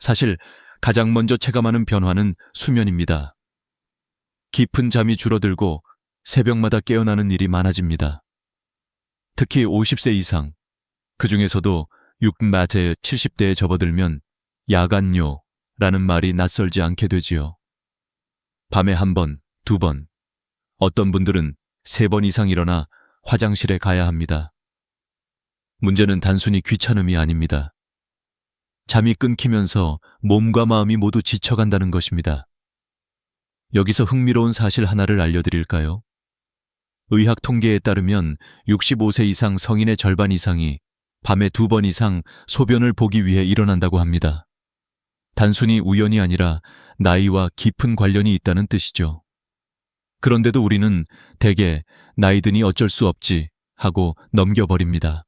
사실 가장 먼저 체감하는 변화는 수면입니다. 깊은 잠이 줄어들고 새벽마다 깨어나는 일이 많아집니다. 특히 50세 이상, 그 중에서도 60, 70대에 접어들면 야간뇨라는 말이 낯설지 않게 되지요. 밤에 한 번, 두 번, 어떤 분들은 3번 이상 일어나 화장실에 가야 합니다. 문제는 단순히 귀찮음이 아닙니다. 잠이 끊기면서 몸과 마음이 모두 지쳐간다는 것입니다. 여기서 흥미로운 사실 하나를 알려드릴까요? 의학 통계에 따르면 65세 이상 성인의 절반 이상이 밤에 2번 이상 소변을 보기 위해 일어난다고 합니다. 단순히 우연이 아니라 나이와 깊은 관련이 있다는 뜻이죠. 그런데도 우리는 대개 나이 드니 어쩔 수 없지 하고 넘겨버립니다.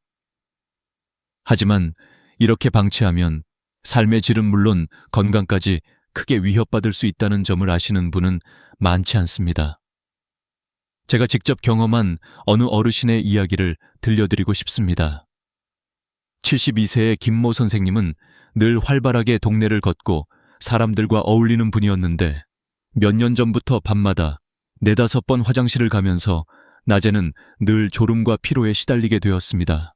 하지만 이렇게 방치하면 삶의 질은 물론 건강까지 크게 위협받을 수 있다는 점을 아시는 분은 많지 않습니다. 제가 직접 경험한 어느 어르신의 이야기를 들려드리고 싶습니다. 72세의 김모 선생님은 늘 활발하게 동네를 걷고 사람들과 어울리는 분이었는데 몇 년 전부터 밤마다 4-5번 화장실을 가면서 낮에는 늘 졸음과 피로에 시달리게 되었습니다.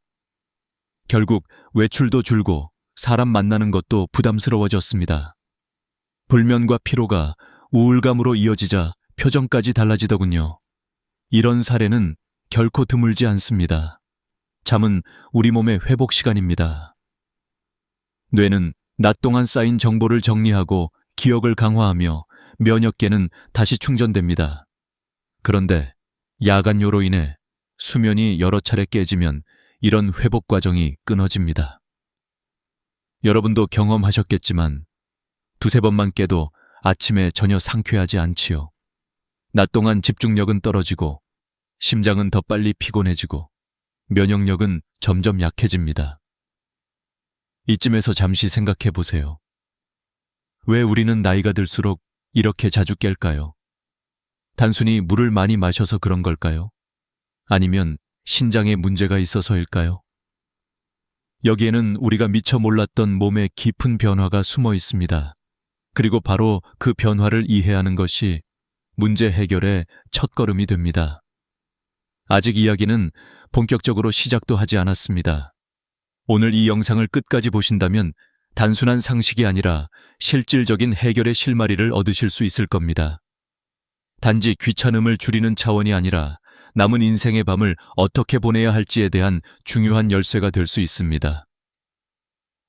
결국 외출도 줄고 사람 만나는 것도 부담스러워졌습니다. 불면과 피로가 우울감으로 이어지자 표정까지 달라지더군요. 이런 사례는 결코 드물지 않습니다. 잠은 우리 몸의 회복 시간입니다. 뇌는 낮 동안 쌓인 정보를 정리하고 기억을 강화하며 면역계는 다시 충전됩니다. 그런데 야간요로 인해 수면이 여러 차례 깨지면 이런 회복 과정이 끊어집니다. 여러분도 경험하셨겠지만 2-3번만 깨도 아침에 전혀 상쾌하지 않지요. 낮 동안 집중력은 떨어지고 심장은 더 빨리 피곤해지고 면역력은 점점 약해집니다. 이쯤에서 잠시 생각해 보세요. 왜 우리는 나이가 들수록 이렇게 자주 깰까요? 단순히 물을 많이 마셔서 그런 걸까요? 아니면 신장에 문제가 있어서일까요? 여기에는 우리가 미처 몰랐던 몸의 깊은 변화가 숨어 있습니다. 그리고 바로 그 변화를 이해하는 것이 문제 해결의 첫걸음이 됩니다. 아직 이야기는 본격적으로 시작도 하지 않았습니다. 오늘 이 영상을 끝까지 보신다면 단순한 상식이 아니라 실질적인 해결의 실마리를 얻으실 수 있을 겁니다. 단지 귀찮음을 줄이는 차원이 아니라 남은 인생의 밤을 어떻게 보내야 할지에 대한 중요한 열쇠가 될 수 있습니다.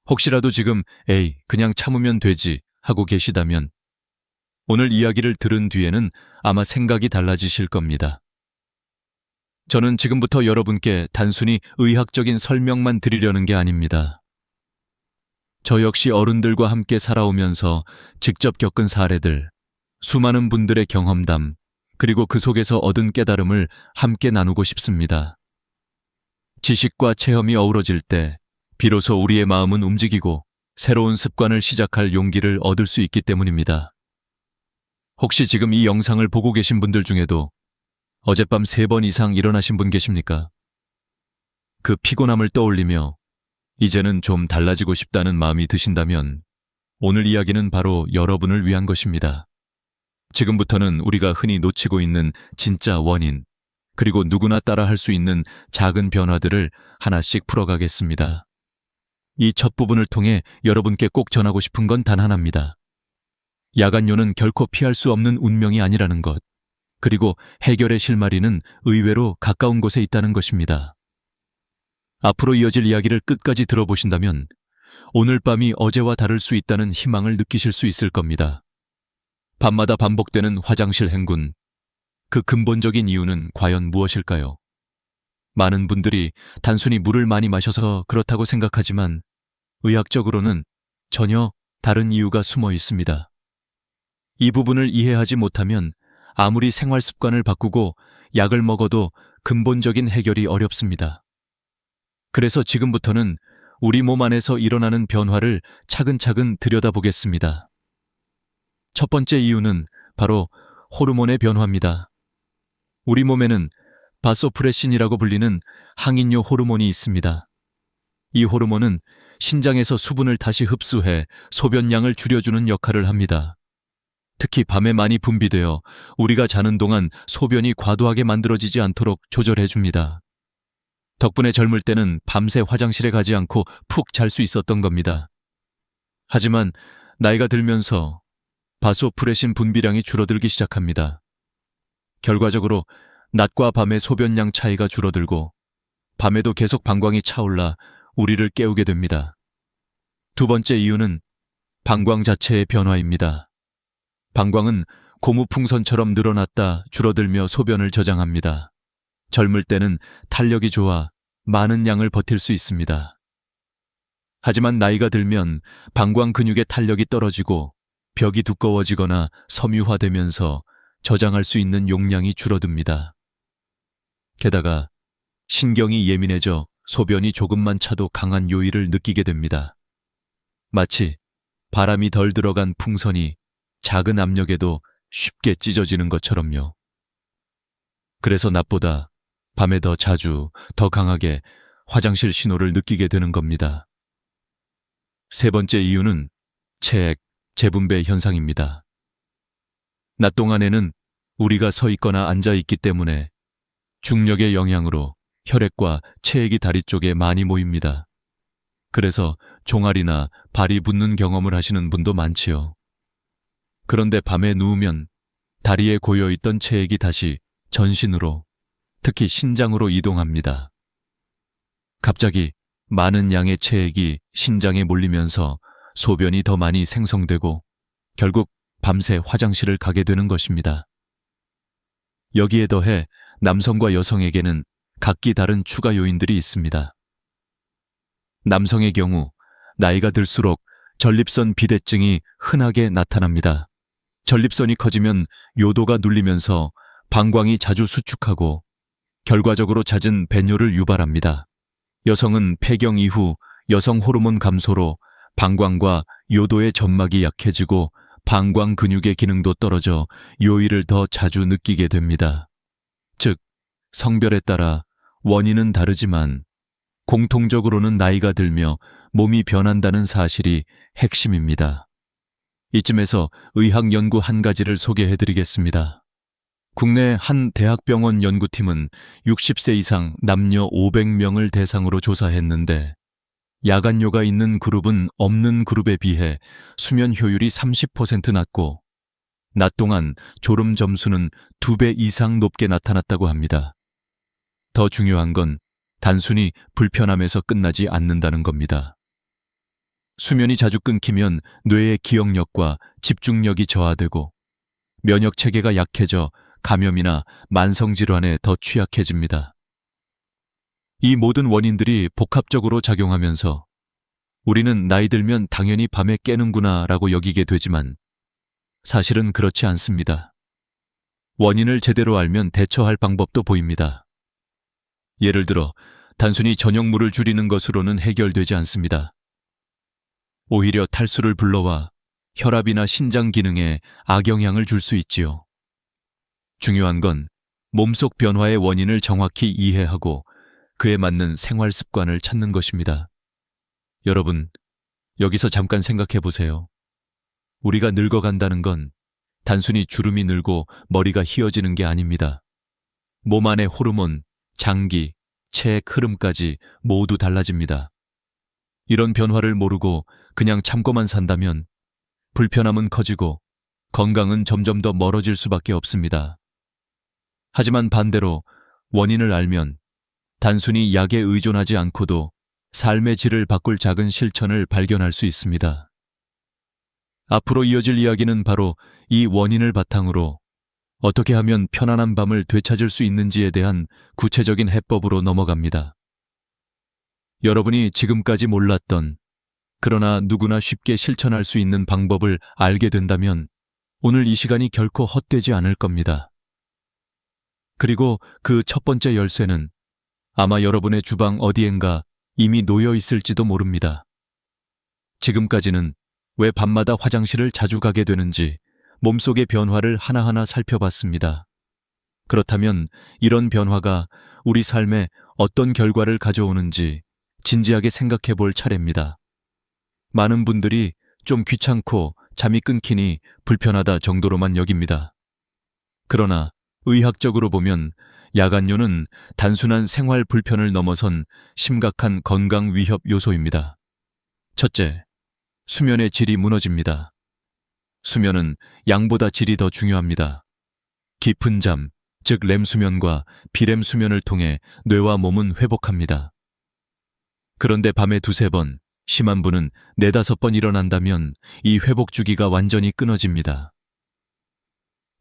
혹시라도 지금 에이, 그냥 참으면 되지 하고 계시다면 오늘 이야기를 들은 뒤에는 아마 생각이 달라지실 겁니다. 저는 지금부터 여러분께 단순히 의학적인 설명만 드리려는 게 아닙니다. 저 역시 어른들과 함께 살아오면서 직접 겪은 사례들, 수많은 분들의 경험담, 그리고 그 속에서 얻은 깨달음을 함께 나누고 싶습니다. 지식과 체험이 어우러질 때 비로소 우리의 마음은 움직이고 새로운 습관을 시작할 용기를 얻을 수 있기 때문입니다. 혹시 지금 이 영상을 보고 계신 분들 중에도 어젯밤 3번 이상 일어나신 분 계십니까? 그 피곤함을 떠올리며 이제는 좀 달라지고 싶다는 마음이 드신다면 오늘 이야기는 바로 여러분을 위한 것입니다. 지금부터는 우리가 흔히 놓치고 있는 진짜 원인, 그리고 누구나 따라 할 수 있는 작은 변화들을 하나씩 풀어가겠습니다. 이 첫 부분을 통해 여러분께 꼭 전하고 싶은 건 단 하나입니다. 야간요는 결코 피할 수 없는 운명이 아니라는 것, 그리고 해결의 실마리는 의외로 가까운 곳에 있다는 것입니다. 앞으로 이어질 이야기를 끝까지 들어보신다면 오늘 밤이 어제와 다를 수 있다는 희망을 느끼실 수 있을 겁니다. 밤마다 반복되는 화장실 행군, 그 근본적인 이유는 과연 무엇일까요? 많은 분들이 단순히 물을 많이 마셔서 그렇다고 생각하지만 의학적으로는 전혀 다른 이유가 숨어 있습니다. 이 부분을 이해하지 못하면 아무리 생활 습관을 바꾸고 약을 먹어도 근본적인 해결이 어렵습니다. 그래서 지금부터는 우리 몸 안에서 일어나는 변화를 차근차근 들여다보겠습니다. 첫 번째 이유는 바로 호르몬의 변화입니다. 우리 몸에는 바소프레신이라고 불리는 항인효 호르몬이 있습니다. 이 호르몬은 신장에서 수분을 다시 흡수해 소변량을 줄여주는 역할을 합니다. 특히 밤에 많이 분비되어 우리가 자는 동안 소변이 과도하게 만들어지지 않도록 조절해줍니다. 덕분에 젊을 때는 밤새 화장실에 가지 않고 푹 잘 수 있었던 겁니다. 하지만 나이가 들면서 바소프레신 분비량이 줄어들기 시작합니다. 결과적으로 낮과 밤의 소변량 차이가 줄어들고 밤에도 계속 방광이 차올라 우리를 깨우게 됩니다. 두 번째 이유는 방광 자체의 변화입니다. 방광은 고무풍선처럼 늘어났다 줄어들며 소변을 저장합니다. 젊을 때는 탄력이 좋아 많은 양을 버틸 수 있습니다. 하지만 나이가 들면 방광 근육의 탄력이 떨어지고 벽이 두꺼워지거나 섬유화되면서 저장할 수 있는 용량이 줄어듭니다. 게다가 신경이 예민해져 소변이 조금만 차도 강한 요일을 느끼게 됩니다. 마치 바람이 덜 들어간 풍선이 작은 압력에도 쉽게 찢어지는 것처럼요. 그래서 낮보다 밤에 더 자주, 더 강하게 화장실 신호를 느끼게 되는 겁니다. 세 번째 이유는 체액, 재분배 현상입니다. 낮 동안에는 우리가 서 있거나 앉아 있기 때문에 중력의 영향으로 혈액과 체액이 다리 쪽에 많이 모입니다. 그래서 종아리나 발이 붓는 경험을 하시는 분도 많지요. 그런데 밤에 누우면 다리에 고여있던 체액이 다시 전신으로, 특히 신장으로 이동합니다. 갑자기 많은 양의 체액이 신장에 몰리면서 소변이 더 많이 생성되고 결국 밤새 화장실을 가게 되는 것입니다. 여기에 더해 남성과 여성에게는 각기 다른 추가 요인들이 있습니다. 남성의 경우 나이가 들수록 전립선 비대증이 흔하게 나타납니다. 전립선이 커지면 요도가 눌리면서 방광이 자주 수축하고 결과적으로 잦은 배뇨를 유발합니다. 여성은 폐경 이후 여성 호르몬 감소로 방광과 요도의 점막이 약해지고 방광 근육의 기능도 떨어져 요일을 더 자주 느끼게 됩니다. 즉, 성별에 따라 원인은 다르지만 공통적으로는 나이가 들며 몸이 변한다는 사실이 핵심입니다. 이쯤에서 의학 연구 한 가지를 소개해드리겠습니다. 국내 한 대학병원 연구팀은 60세 이상 남녀 500명을 대상으로 조사했는데 야간뇨가 있는 그룹은 없는 그룹에 비해 수면 효율이 30% 낮고 낮 동안 졸음 점수는 2배 이상 높게 나타났다고 합니다. 더 중요한 건 단순히 불편함에서 끝나지 않는다는 겁니다. 수면이 자주 끊기면 뇌의 기억력과 집중력이 저하되고 면역 체계가 약해져 감염이나 만성질환에 더 취약해집니다. 이 모든 원인들이 복합적으로 작용하면서 우리는 나이 들면 당연히 밤에 깨는구나 라고 여기게 되지만 사실은 그렇지 않습니다. 원인을 제대로 알면 대처할 방법도 보입니다. 예를 들어 단순히 저녁물을 줄이는 것으로는 해결되지 않습니다. 오히려 탈수를 불러와 혈압이나 신장 기능에 악영향을 줄 수 있지요. 중요한 건 몸속 변화의 원인을 정확히 이해하고 그에 맞는 생활 습관을 찾는 것입니다. 여러분, 여기서 잠깐 생각해 보세요. 우리가 늙어간다는 건 단순히 주름이 늘고 머리가 휘어지는 게 아닙니다. 몸 안의 호르몬, 장기, 체액 흐름까지 모두 달라집니다. 이런 변화를 모르고 그냥 참고만 산다면 불편함은 커지고 건강은 점점 더 멀어질 수밖에 없습니다. 하지만 반대로 원인을 알면 단순히 약에 의존하지 않고도 삶의 질을 바꿀 작은 실천을 발견할 수 있습니다. 앞으로 이어질 이야기는 바로 이 원인을 바탕으로 어떻게 하면 편안한 밤을 되찾을 수 있는지에 대한 구체적인 해법으로 넘어갑니다. 여러분이 지금까지 몰랐던, 그러나 누구나 쉽게 실천할 수 있는 방법을 알게 된다면 오늘 이 시간이 결코 헛되지 않을 겁니다. 그리고 그 첫 번째 열쇠는 아마 여러분의 주방 어디엔가 이미 놓여 있을지도 모릅니다. 지금까지는 왜 밤마다 화장실을 자주 가게 되는지 몸속의 변화를 하나하나 살펴봤습니다. 그렇다면 이런 변화가 우리 삶에 어떤 결과를 가져오는지 진지하게 생각해 볼 차례입니다. 많은 분들이 좀 귀찮고 잠이 끊기니 불편하다 정도로만 여깁니다. 그러나 의학적으로 보면 야간뇨는 단순한 생활 불편을 넘어선 심각한 건강 위협 요소입니다. 첫째, 수면의 질이 무너집니다. 수면은 양보다 질이 더 중요합니다. 깊은 잠, 즉 렘수면과 비렘 수면을 통해 뇌와 몸은 회복합니다. 그런데 밤에 2~3번, 심한 분은 4~5번 일어난다면 이 회복 주기가 완전히 끊어집니다.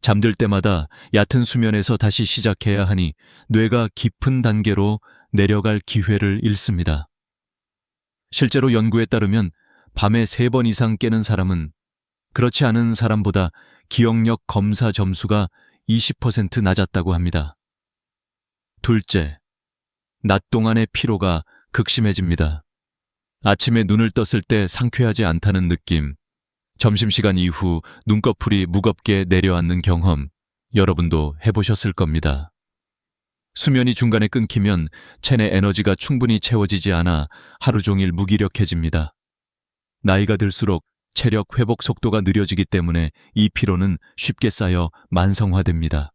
잠들 때마다 얕은 수면에서 다시 시작해야 하니 뇌가 깊은 단계로 내려갈 기회를 잃습니다. 실제로 연구에 따르면 밤에 3번 이상 깨는 사람은 그렇지 않은 사람보다 기억력 검사 점수가 20% 낮았다고 합니다. 둘째, 낮 동안의 피로가 극심해집니다. 아침에 눈을 떴을 때 상쾌하지 않다는 느낌, 점심시간 이후 눈꺼풀이 무겁게 내려앉는 경험, 여러분도 해보셨을 겁니다. 수면이 중간에 끊기면 체내 에너지가 충분히 채워지지 않아 하루 종일 무기력해집니다. 나이가 들수록 체력 회복 속도가 느려지기 때문에 이 피로는 쉽게 쌓여 만성화됩니다.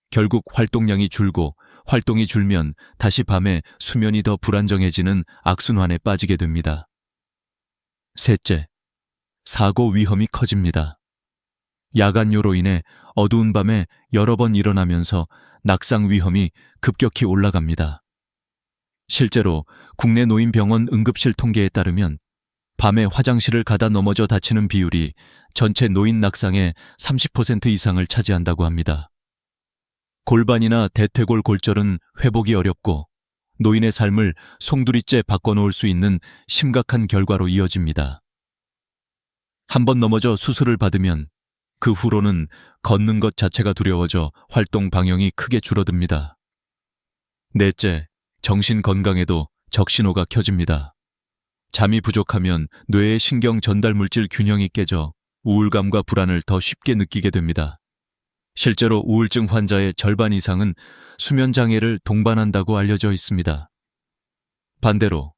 결국 활동량이 줄고 활동이 줄면 다시 밤에 수면이 더 불안정해지는 악순환에 빠지게 됩니다. 셋째, 사고 위험이 커집니다. 야간뇨로 인해 어두운 밤에 여러 번 일어나면서 낙상 위험이 급격히 올라갑니다. 실제로 국내 노인병원 응급실 통계에 따르면 밤에 화장실을 가다 넘어져 다치는 비율이 전체 노인 낙상의 30% 이상을 차지한다고 합니다. 골반이나 대퇴골 골절은 회복이 어렵고 노인의 삶을 송두리째 바꿔놓을 수 있는 심각한 결과로 이어집니다. 한번 넘어져 수술을 받으면 그 후로는 걷는 것 자체가 두려워져 활동 방향이 크게 줄어듭니다. 넷째, 정신 건강에도 적신호가 켜집니다. 잠이 부족하면 뇌의 신경 전달 물질 균형이 깨져 우울감과 불안을 더 쉽게 느끼게 됩니다. 실제로 우울증 환자의 절반 이상은 수면 장애를 동반한다고 알려져 있습니다. 반대로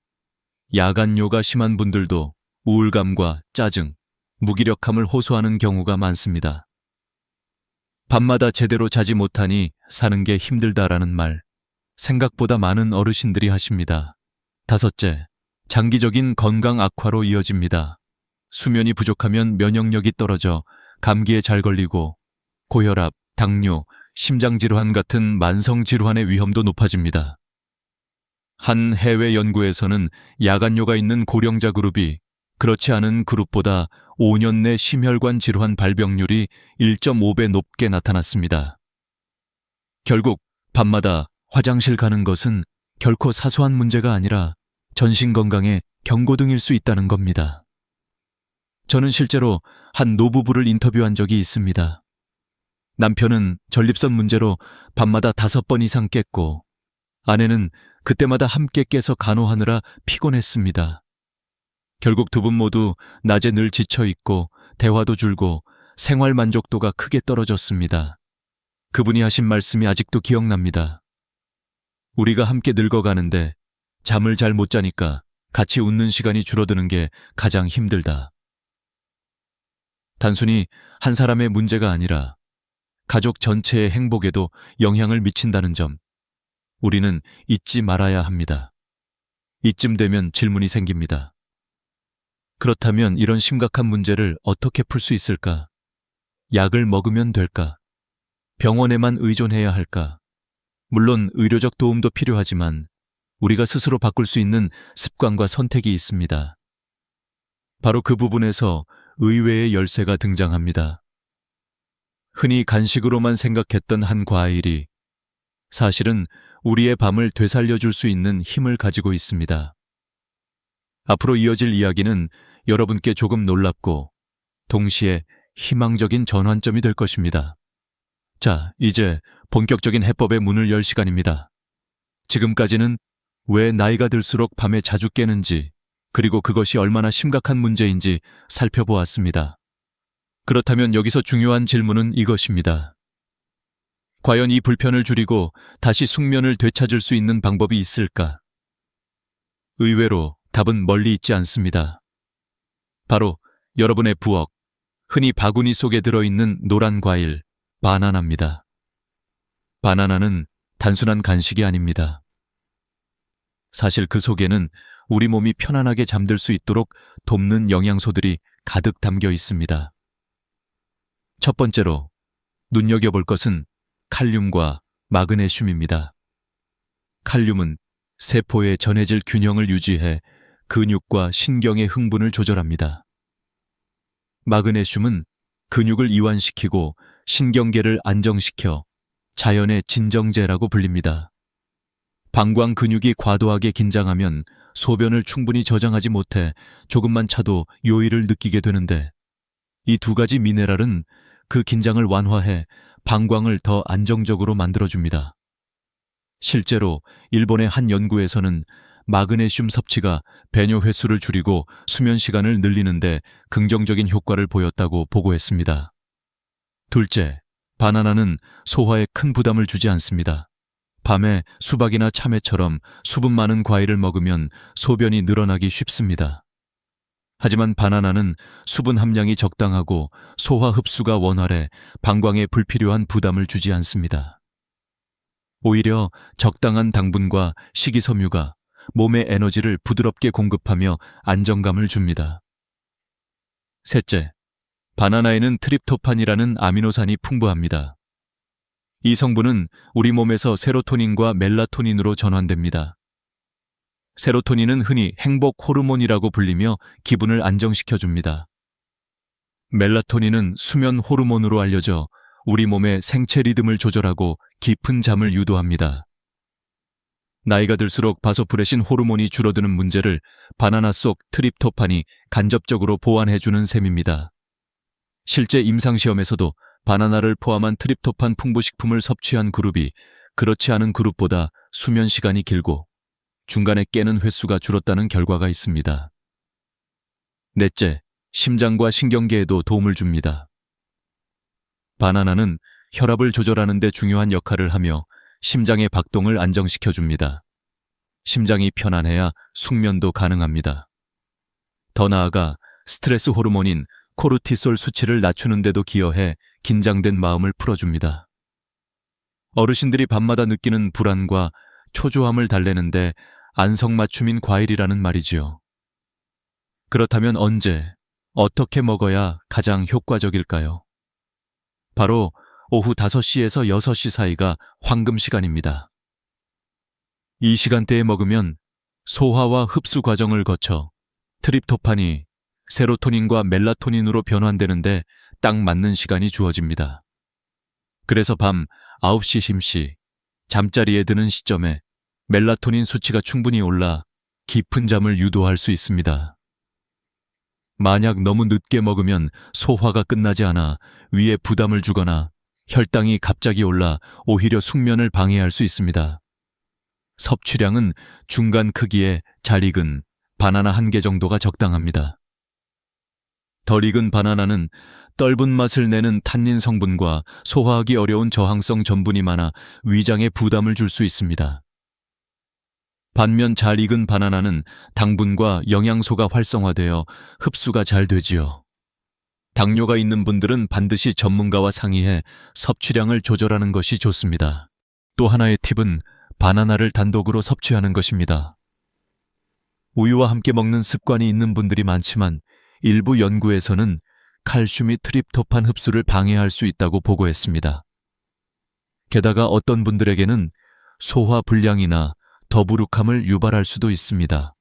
야간요가 심한 분들도 우울감과 짜증, 무기력함을 호소하는 경우가 많습니다. 밤마다 제대로 자지 못하니 사는 게 힘들다라는 말, 생각보다 많은 어르신들이 하십니다. 다섯째, 장기적인 건강 악화로 이어집니다. 수면이 부족하면 면역력이 떨어져 감기에 잘 걸리고 고혈압, 당뇨, 심장질환 같은 만성질환의 위험도 높아집니다. 한 해외 연구에서는 야간요가 있는 고령자 그룹이 그렇지 않은 그룹보다 5년 내 심혈관 질환 발병률이 1.5배 높게 나타났습니다. 결국 밤마다 화장실 가는 것은 결코 사소한 문제가 아니라 전신 건강의 경고등일 수 있다는 겁니다. 저는 실제로 한 노부부를 인터뷰한 적이 있습니다. 남편은 전립선 문제로 밤마다 5번 이상 깼고 아내는 그때마다 함께 깨서 간호하느라 피곤했습니다. 결국 두 분 모두 낮에 늘 지쳐있고 대화도 줄고 생활 만족도가 크게 떨어졌습니다. 그분이 하신 말씀이 아직도 기억납니다. 우리가 함께 늙어가는데 잠을 잘 못 자니까 같이 웃는 시간이 줄어드는 게 가장 힘들다. 단순히 한 사람의 문제가 아니라 가족 전체의 행복에도 영향을 미친다는 점, 우리는 잊지 말아야 합니다. 이쯤 되면 질문이 생깁니다. 그렇다면 이런 심각한 문제를 어떻게 풀 수 있을까? 약을 먹으면 될까? 병원에만 의존해야 할까? 물론 의료적 도움도 필요하지만 우리가 스스로 바꿀 수 있는 습관과 선택이 있습니다. 바로 그 부분에서 의외의 열쇠가 등장합니다. 흔히 간식으로만 생각했던 한 과일이 사실은 우리의 밤을 되살려줄 수 있는 힘을 가지고 있습니다. 앞으로 이어질 이야기는 여러분께 조금 놀랍고 동시에 희망적인 전환점이 될 것입니다. 자, 이제 본격적인 해법의 문을 열 시간입니다. 지금까지는 왜 나이가 들수록 밤에 자주 깨는지, 그리고 그것이 얼마나 심각한 문제인지 살펴보았습니다. 그렇다면 여기서 중요한 질문은 이것입니다. 과연 이 불편을 줄이고 다시 숙면을 되찾을 수 있는 방법이 있을까? 의외로 답은 멀리 있지 않습니다. 바로 여러분의 부엌, 흔히 바구니 속에 들어있는 노란 과일, 바나나입니다. 바나나는 단순한 간식이 아닙니다. 사실 그 속에는 우리 몸이 편안하게 잠들 수 있도록 돕는 영양소들이 가득 담겨 있습니다. 첫 번째로 눈여겨볼 것은 칼륨과 마그네슘입니다. 칼륨은 세포의 전해질 균형을 유지해 근육과 신경의 흥분을 조절합니다. 마그네슘은 근육을 이완시키고 신경계를 안정시켜 자연의 진정제라고 불립니다. 방광 근육이 과도하게 긴장하면 소변을 충분히 저장하지 못해 조금만 차도 요일을 느끼게 되는데 이 두 가지 미네랄은 그 긴장을 완화해 방광을 더 안정적으로 만들어줍니다. 실제로 일본의 한 연구에서는 마그네슘 섭취가 배뇨 횟수를 줄이고 수면 시간을 늘리는데 긍정적인 효과를 보였다고 보고했습니다. 둘째, 바나나는 소화에 큰 부담을 주지 않습니다. 밤에 수박이나 참외처럼 수분 많은 과일을 먹으면 소변이 늘어나기 쉽습니다. 하지만 바나나는 수분 함량이 적당하고 소화 흡수가 원활해 방광에 불필요한 부담을 주지 않습니다. 오히려 적당한 당분과 식이섬유가 몸의 에너지를 부드럽게 공급하며 안정감을 줍니다. 셋째, 바나나에는 트립토판이라는 아미노산이 풍부합니다. 이 성분은 우리 몸에서 세로토닌과 멜라토닌으로 전환됩니다. 세로토닌은 흔히 행복 호르몬이라고 불리며 기분을 안정시켜줍니다. 멜라토닌은 수면 호르몬으로 알려져 우리 몸의 생체 리듬을 조절하고 깊은 잠을 유도합니다. 나이가 들수록 바소프레신 호르몬이 줄어드는 문제를 바나나 속 트립토판이 간접적으로 보완해주는 셈입니다. 실제 임상시험에서도 바나나를 포함한 트립토판 풍부 식품을 섭취한 그룹이 그렇지 않은 그룹보다 수면 시간이 길고 중간에 깨는 횟수가 줄었다는 결과가 있습니다. 넷째, 심장과 신경계에도 도움을 줍니다. 바나나는 혈압을 조절하는 데 중요한 역할을 하며 심장의 박동을 안정시켜줍니다. 심장이 편안해야 숙면도 가능합니다. 더 나아가 스트레스 호르몬인 코르티솔 수치를 낮추는 데도 기여해 긴장된 마음을 풀어줍니다. 어르신들이 밤마다 느끼는 불안과 초조함을 달래는데 안성맞춤인 과일이라는 말이지요. 그렇다면 언제, 어떻게 먹어야 가장 효과적일까요? 바로 오후 5시에서 6시 사이가 황금 시간입니다. 이 시간대에 먹으면 소화와 흡수 과정을 거쳐 트립토판이 세로토닌과 멜라토닌으로 변환되는데 딱 맞는 시간이 주어집니다. 그래서 밤 9시 심시, 잠자리에 드는 시점에 멜라토닌 수치가 충분히 올라 깊은 잠을 유도할 수 있습니다. 만약 너무 늦게 먹으면 소화가 끝나지 않아 위에 부담을 주거나 혈당이 갑자기 올라 오히려 숙면을 방해할 수 있습니다. 섭취량은 중간 크기의 잘 익은 바나나 1개 정도가 적당합니다. 덜 익은 바나나는 떫은 맛을 내는 탄닌 성분과 소화하기 어려운 저항성 전분이 많아 위장에 부담을 줄 수 있습니다. 반면 잘 익은 바나나는 당분과 영양소가 활성화되어 흡수가 잘 되지요. 당뇨가 있는 분들은 반드시 전문가와 상의해 섭취량을 조절하는 것이 좋습니다. 또 하나의 팁은 바나나를 단독으로 섭취하는 것입니다. 우유와 함께 먹는 습관이 있는 분들이 많지만 일부 연구에서는 칼슘이 트립토판 흡수를 방해할 수 있다고 보고했습니다. 게다가 어떤 분들에게는 소화 불량이나 더부룩함을 유발할 수도 있습니다.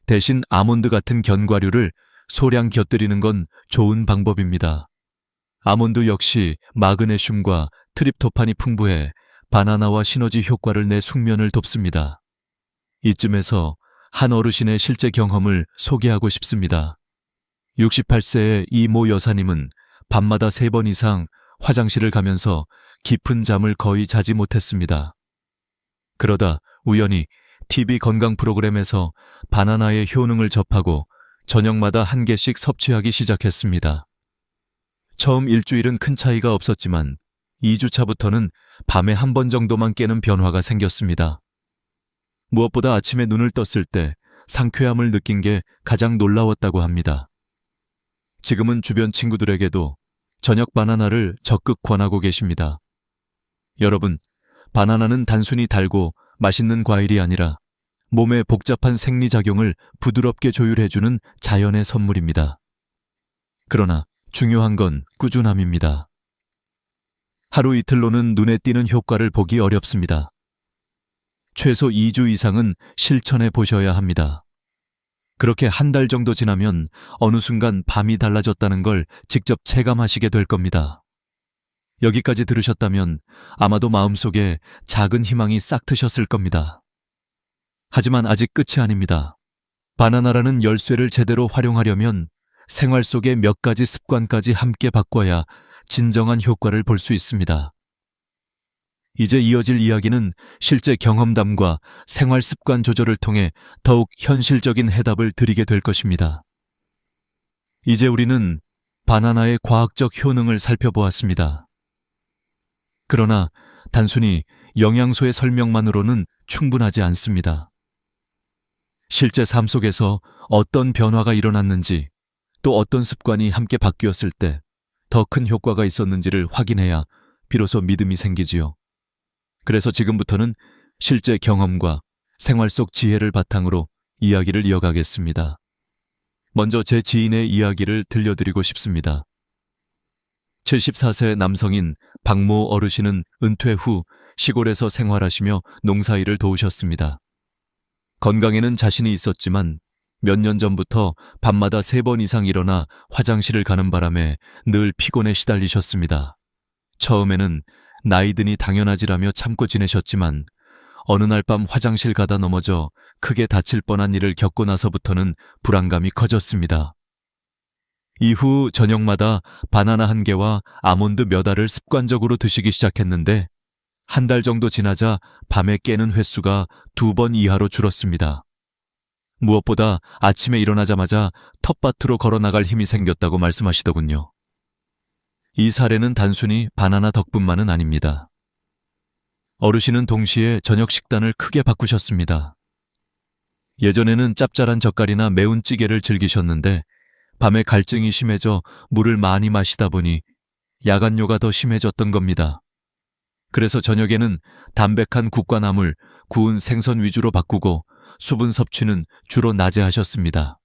대신 아몬드 같은 견과류를 소량 곁들이는 건 좋은 방법입니다. 아몬드 역시 마그네슘과 트립토판이 풍부해 바나나와 시너지 효과를 내 숙면을 돕습니다. 이쯤에서 한 어르신의 실제 경험을 소개하고 싶습니다. 68세의 이모 여사님은 밤마다 3번 이상 화장실을 가면서 깊은 잠을 거의 자지 못했습니다. 그러다 우연히 TV 건강 프로그램에서 바나나의 효능을 접하고 저녁마다 1개씩 섭취하기 시작했습니다. 처음 일주일은 큰 차이가 없었지만 2주차부터는 밤에 1번 정도만 깨는 변화가 생겼습니다. 무엇보다 아침에 눈을 떴을 때 상쾌함을 느낀 게 가장 놀라웠다고 합니다. 지금은 주변 친구들에게도 저녁 바나나를 적극 권하고 계십니다. 여러분, 바나나는 단순히 달고 맛있는 과일이 아니라 몸의 복잡한 생리작용을 부드럽게 조율해주는 자연의 선물입니다. 그러나 중요한 건 꾸준함입니다. 하루 이틀로는 눈에 띄는 효과를 보기 어렵습니다. 최소 2주 이상은 실천해 보셔야 합니다. 그렇게 1달 정도 지나면 어느 순간 밤이 달라졌다는 걸 직접 체감하시게 될 겁니다. 여기까지 들으셨다면 아마도 마음속에 작은 희망이 싹 트셨을 겁니다. 하지만 아직 끝이 아닙니다. 바나나라는 열쇠를 제대로 활용하려면 생활 속의 몇 가지 습관까지 함께 바꿔야 진정한 효과를 볼 수 있습니다. 이제 이어질 이야기는 실제 경험담과 생활 습관 조절을 통해 더욱 현실적인 해답을 드리게 될 것입니다. 이제 우리는 바나나의 과학적 효능을 살펴보았습니다. 그러나 단순히 영양소의 설명만으로는 충분하지 않습니다. 실제 삶 속에서 어떤 변화가 일어났는지, 또 어떤 습관이 함께 바뀌었을 때 더 큰 효과가 있었는지를 확인해야 비로소 믿음이 생기지요. 그래서 지금부터는 실제 경험과 생활 속 지혜를 바탕으로 이야기를 이어가겠습니다. 먼저 제 지인의 이야기를 들려드리고 싶습니다. 74세 남성인 박모 어르신은 은퇴 후 시골에서 생활하시며 농사일을 도우셨습니다. 건강에는 자신이 있었지만 몇 년 전부터 밤마다 3번 이상 일어나 화장실을 가는 바람에 늘 피곤에 시달리셨습니다. 처음에는 나이 드니 당연하지라며 참고 지내셨지만 어느 날 밤 화장실 가다 넘어져 크게 다칠 뻔한 일을 겪고 나서부터는 불안감이 커졌습니다. 이후 저녁마다 바나나 1개와 아몬드 몇 알을 습관적으로 드시기 시작했는데 한 달 정도 지나자 밤에 깨는 횟수가 2번 이하로 줄었습니다. 무엇보다 아침에 일어나자마자 텃밭으로 걸어 나갈 힘이 생겼다고 말씀하시더군요. 이 사례는 단순히 바나나 덕분만은 아닙니다. 어르신은 동시에 저녁 식단을 크게 바꾸셨습니다. 예전에는 짭짤한 젓갈이나 매운 찌개를 즐기셨는데 밤에 갈증이 심해져 물을 많이 마시다 보니 야간뇨가 더 심해졌던 겁니다. 그래서 저녁에는 담백한 국과 나물, 구운 생선 위주로 바꾸고 수분 섭취는 주로 낮에 하셨습니다.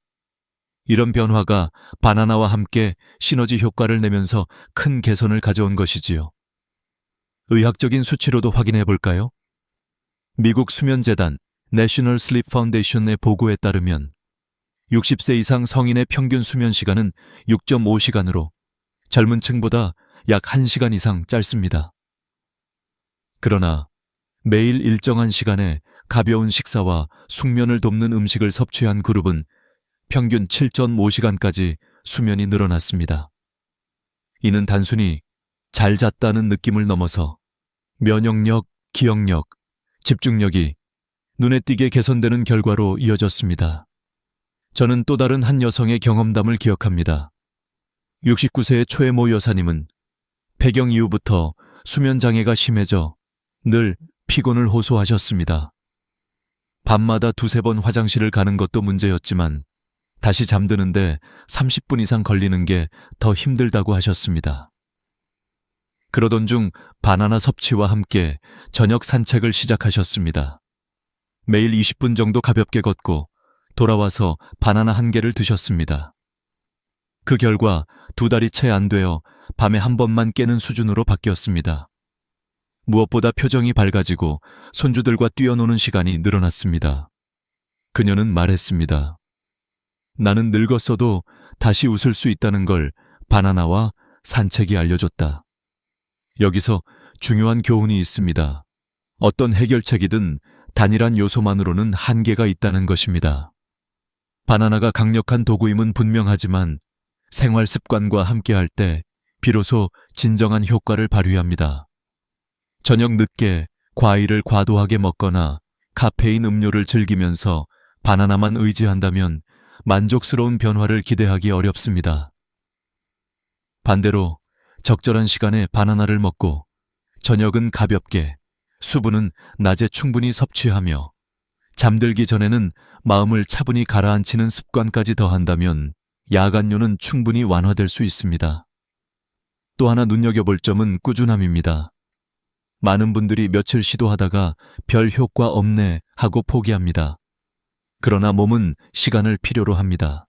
이런 변화가 바나나와 함께 시너지 효과를 내면서 큰 개선을 가져온 것이지요. 의학적인 수치로도 확인해 볼까요? 미국 수면재단 National Sleep Foundation의 보고에 따르면 60세 이상 성인의 평균 수면 시간은 6.5시간으로 젊은 층보다 약 1시간 이상 짧습니다. 그러나 매일 일정한 시간에 가벼운 식사와 숙면을 돕는 음식을 섭취한 그룹은 평균 7.5시간까지 수면이 늘어났습니다. 이는 단순히 잘 잤다는 느낌을 넘어서 면역력, 기억력, 집중력이 눈에 띄게 개선되는 결과로 이어졌습니다. 저는 또 다른 한 여성의 경험담을 기억합니다. 69세의 최모 여사님은 폐경 이후부터 수면 장애가 심해져 늘 피곤을 호소하셨습니다. 밤마다 2-3번 화장실을 가는 것도 문제였지만 다시 잠드는데 30분 이상 걸리는 게 더 힘들다고 하셨습니다. 그러던 중 바나나 섭취와 함께 저녁 산책을 시작하셨습니다. 매일 20분 정도 가볍게 걷고 돌아와서 바나나 1개를 드셨습니다. 그 결과 2달이 채 안 되어 밤에 한 번만 깨는 수준으로 바뀌었습니다. 무엇보다 표정이 밝아지고 손주들과 뛰어노는 시간이 늘어났습니다. 그녀는 말했습니다. 나는 늙었어도 다시 웃을 수 있다는 걸 바나나와 산책이 알려줬다. 여기서 중요한 교훈이 있습니다. 어떤 해결책이든 단일한 요소만으로는 한계가 있다는 것입니다. 바나나가 강력한 도구임은 분명하지만 생활 습관과 함께할 때 비로소 진정한 효과를 발휘합니다. 저녁 늦게 과일을 과도하게 먹거나 카페인 음료를 즐기면서 바나나만 의지한다면 만족스러운 변화를 기대하기 어렵습니다. 반대로 적절한 시간에 바나나를 먹고 저녁은 가볍게, 수분은 낮에 충분히 섭취하며 잠들기 전에는 마음을 차분히 가라앉히는 습관까지 더한다면 야간뇨는 충분히 완화될 수 있습니다. 또 하나 눈여겨볼 점은 꾸준함입니다. 많은 분들이 며칠 시도하다가 별 효과 없네 하고 포기합니다. 그러나 몸은 시간을 필요로 합니다.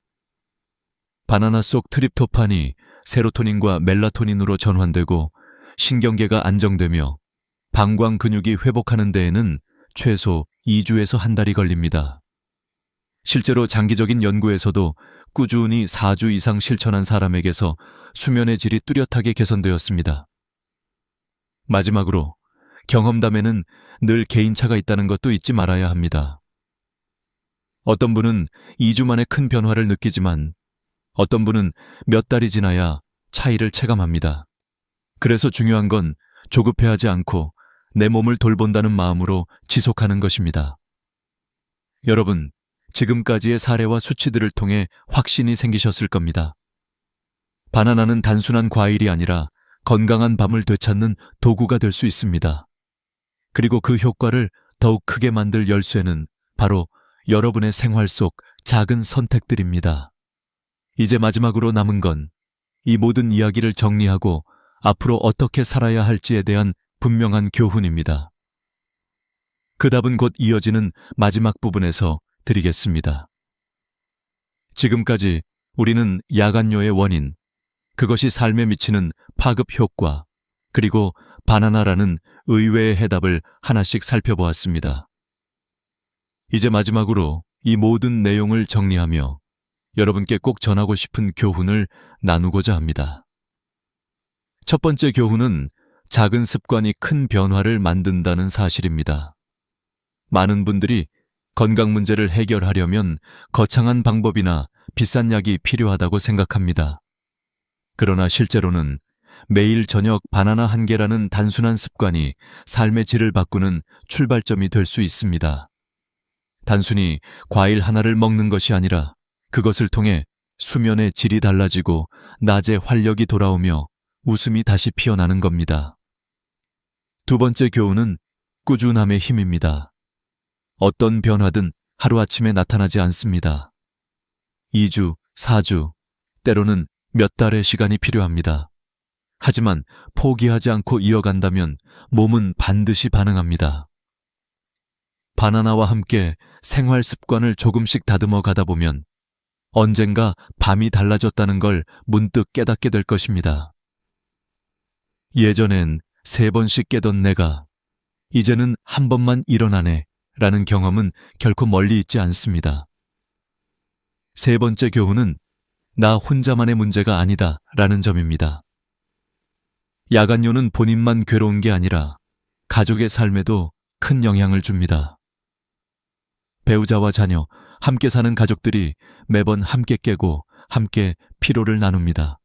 바나나 속 트립토판이 세로토닌과 멜라토닌으로 전환되고 신경계가 안정되며 방광 근육이 회복하는 데에는 최소 2주에서 한 달이 걸립니다. 실제로 장기적인 연구에서도 꾸준히 4주 이상 실천한 사람에게서 수면의 질이 뚜렷하게 개선되었습니다. 마지막으로 경험담에는 늘 개인차가 있다는 것도 잊지 말아야 합니다. 어떤 분은 2주 만에 큰 변화를 느끼지만 어떤 분은 몇 달이 지나야 차이를 체감합니다. 그래서 중요한 건 조급해하지 않고 내 몸을 돌본다는 마음으로 지속하는 것입니다. 여러분, 지금까지의 사례와 수치들을 통해 확신이 생기셨을 겁니다. 바나나는 단순한 과일이 아니라 건강한 밤을 되찾는 도구가 될 수 있습니다. 그리고 그 효과를 더욱 크게 만들 열쇠는 바로 여러분의 생활 속 작은 선택들입니다. 이제 마지막으로 남은 건 이 모든 이야기를 정리하고 앞으로 어떻게 살아야 할지에 대한 분명한 교훈입니다. 그 답은 곧 이어지는 마지막 부분에서 드리겠습니다. 지금까지 우리는 야간뇨의 원인, 그것이 삶에 미치는 파급 효과, 그리고 바나나라는 의외의 해답을 하나씩 살펴보았습니다. 이제 마지막으로 이 모든 내용을 정리하며 여러분께 꼭 전하고 싶은 교훈을 나누고자 합니다. 첫 번째 교훈은 작은 습관이 큰 변화를 만든다는 사실입니다. 많은 분들이 건강 문제를 해결하려면 거창한 방법이나 비싼 약이 필요하다고 생각합니다. 그러나 실제로는 매일 저녁 바나나 한 개라는 단순한 습관이 삶의 질을 바꾸는 출발점이 될 수 있습니다. 단순히 과일 하나를 먹는 것이 아니라 그것을 통해 수면의 질이 달라지고 낮에 활력이 돌아오며 웃음이 다시 피어나는 겁니다. 두 번째 교훈은 꾸준함의 힘입니다. 어떤 변화든 하루아침에 나타나지 않습니다. 2주, 4주, 때로는 몇 달의 시간이 필요합니다. 하지만 포기하지 않고 이어간다면 몸은 반드시 반응합니다. 바나나와 함께 생활 습관을 조금씩 다듬어 가다 보면 언젠가 밤이 달라졌다는 걸 문득 깨닫게 될 것입니다. 예전엔 3번씩 깨던 내가 이제는 한 번만 일어나네 라는 경험은 결코 멀리 있지 않습니다. 세 번째 교훈은 나 혼자만의 문제가 아니다 라는 점입니다. 야간요는 본인만 괴로운 게 아니라 가족의 삶에도 큰 영향을 줍니다. 배우자와 자녀, 함께 사는 가족들이 매번 함께 깨고 함께 피로를 나눕니다.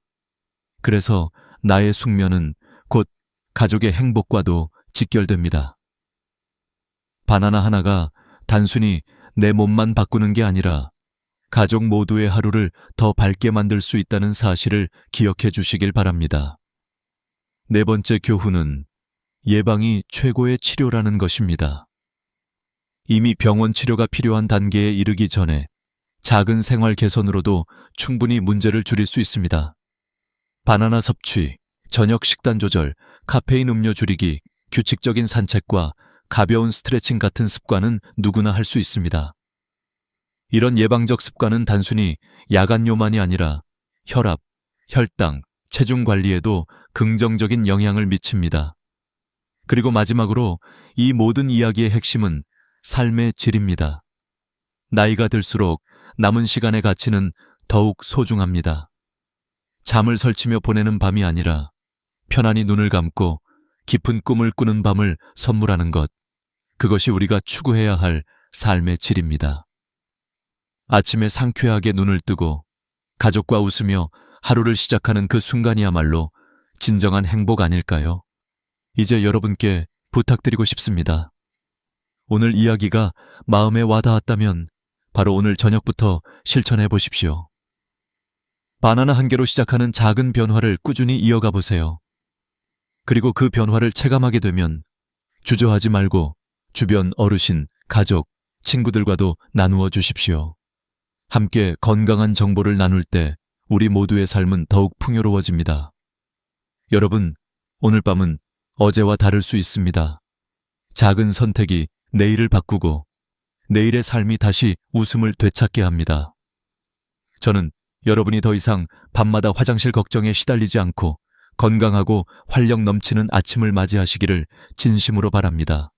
그래서 나의 숙면은 곧 가족의 행복과도 직결됩니다. 바나나 하나가 단순히 내 몸만 바꾸는 게 아니라 가족 모두의 하루를 더 밝게 만들 수 있다는 사실을 기억해 주시길 바랍니다. 네 번째 교훈은 예방이 최고의 치료라는 것입니다. 이미 병원 치료가 필요한 단계에 이르기 전에 작은 생활 개선으로도 충분히 문제를 줄일 수 있습니다. 바나나 섭취, 저녁 식단 조절, 카페인 음료 줄이기, 규칙적인 산책과 가벼운 스트레칭 같은 습관은 누구나 할 수 있습니다. 이런 예방적 습관은 단순히 야간요만이 아니라 혈압, 혈당, 체중 관리에도 긍정적인 영향을 미칩니다. 그리고 마지막으로 이 모든 이야기의 핵심은 삶의 질입니다. 나이가 들수록 남은 시간의 가치는 더욱 소중합니다. 잠을 설치며 보내는 밤이 아니라 편안히 눈을 감고 깊은 꿈을 꾸는 밤을 선물하는 것, 그것이 우리가 추구해야 할 삶의 질입니다. 아침에 상쾌하게 눈을 뜨고 가족과 웃으며 하루를 시작하는 그 순간이야말로 진정한 행복 아닐까요? 이제 여러분께 부탁드리고 싶습니다. 오늘 이야기가 마음에 와닿았다면 바로 오늘 저녁부터 실천해 보십시오. 바나나 한 개로 시작하는 작은 변화를 꾸준히 이어가 보세요. 그리고 그 변화를 체감하게 되면 주저하지 말고 주변 어르신, 가족, 친구들과도 나누어 주십시오. 함께 건강한 정보를 나눌 때 우리 모두의 삶은 더욱 풍요로워집니다. 여러분, 오늘 밤은 어제와 다를 수 있습니다. 작은 선택이 내일을 바꾸고 내일의 삶이 다시 웃음을 되찾게 합니다. 저는 여러분이 더 이상 밤마다 화장실 걱정에 시달리지 않고 건강하고 활력 넘치는 아침을 맞이하시기를 진심으로 바랍니다.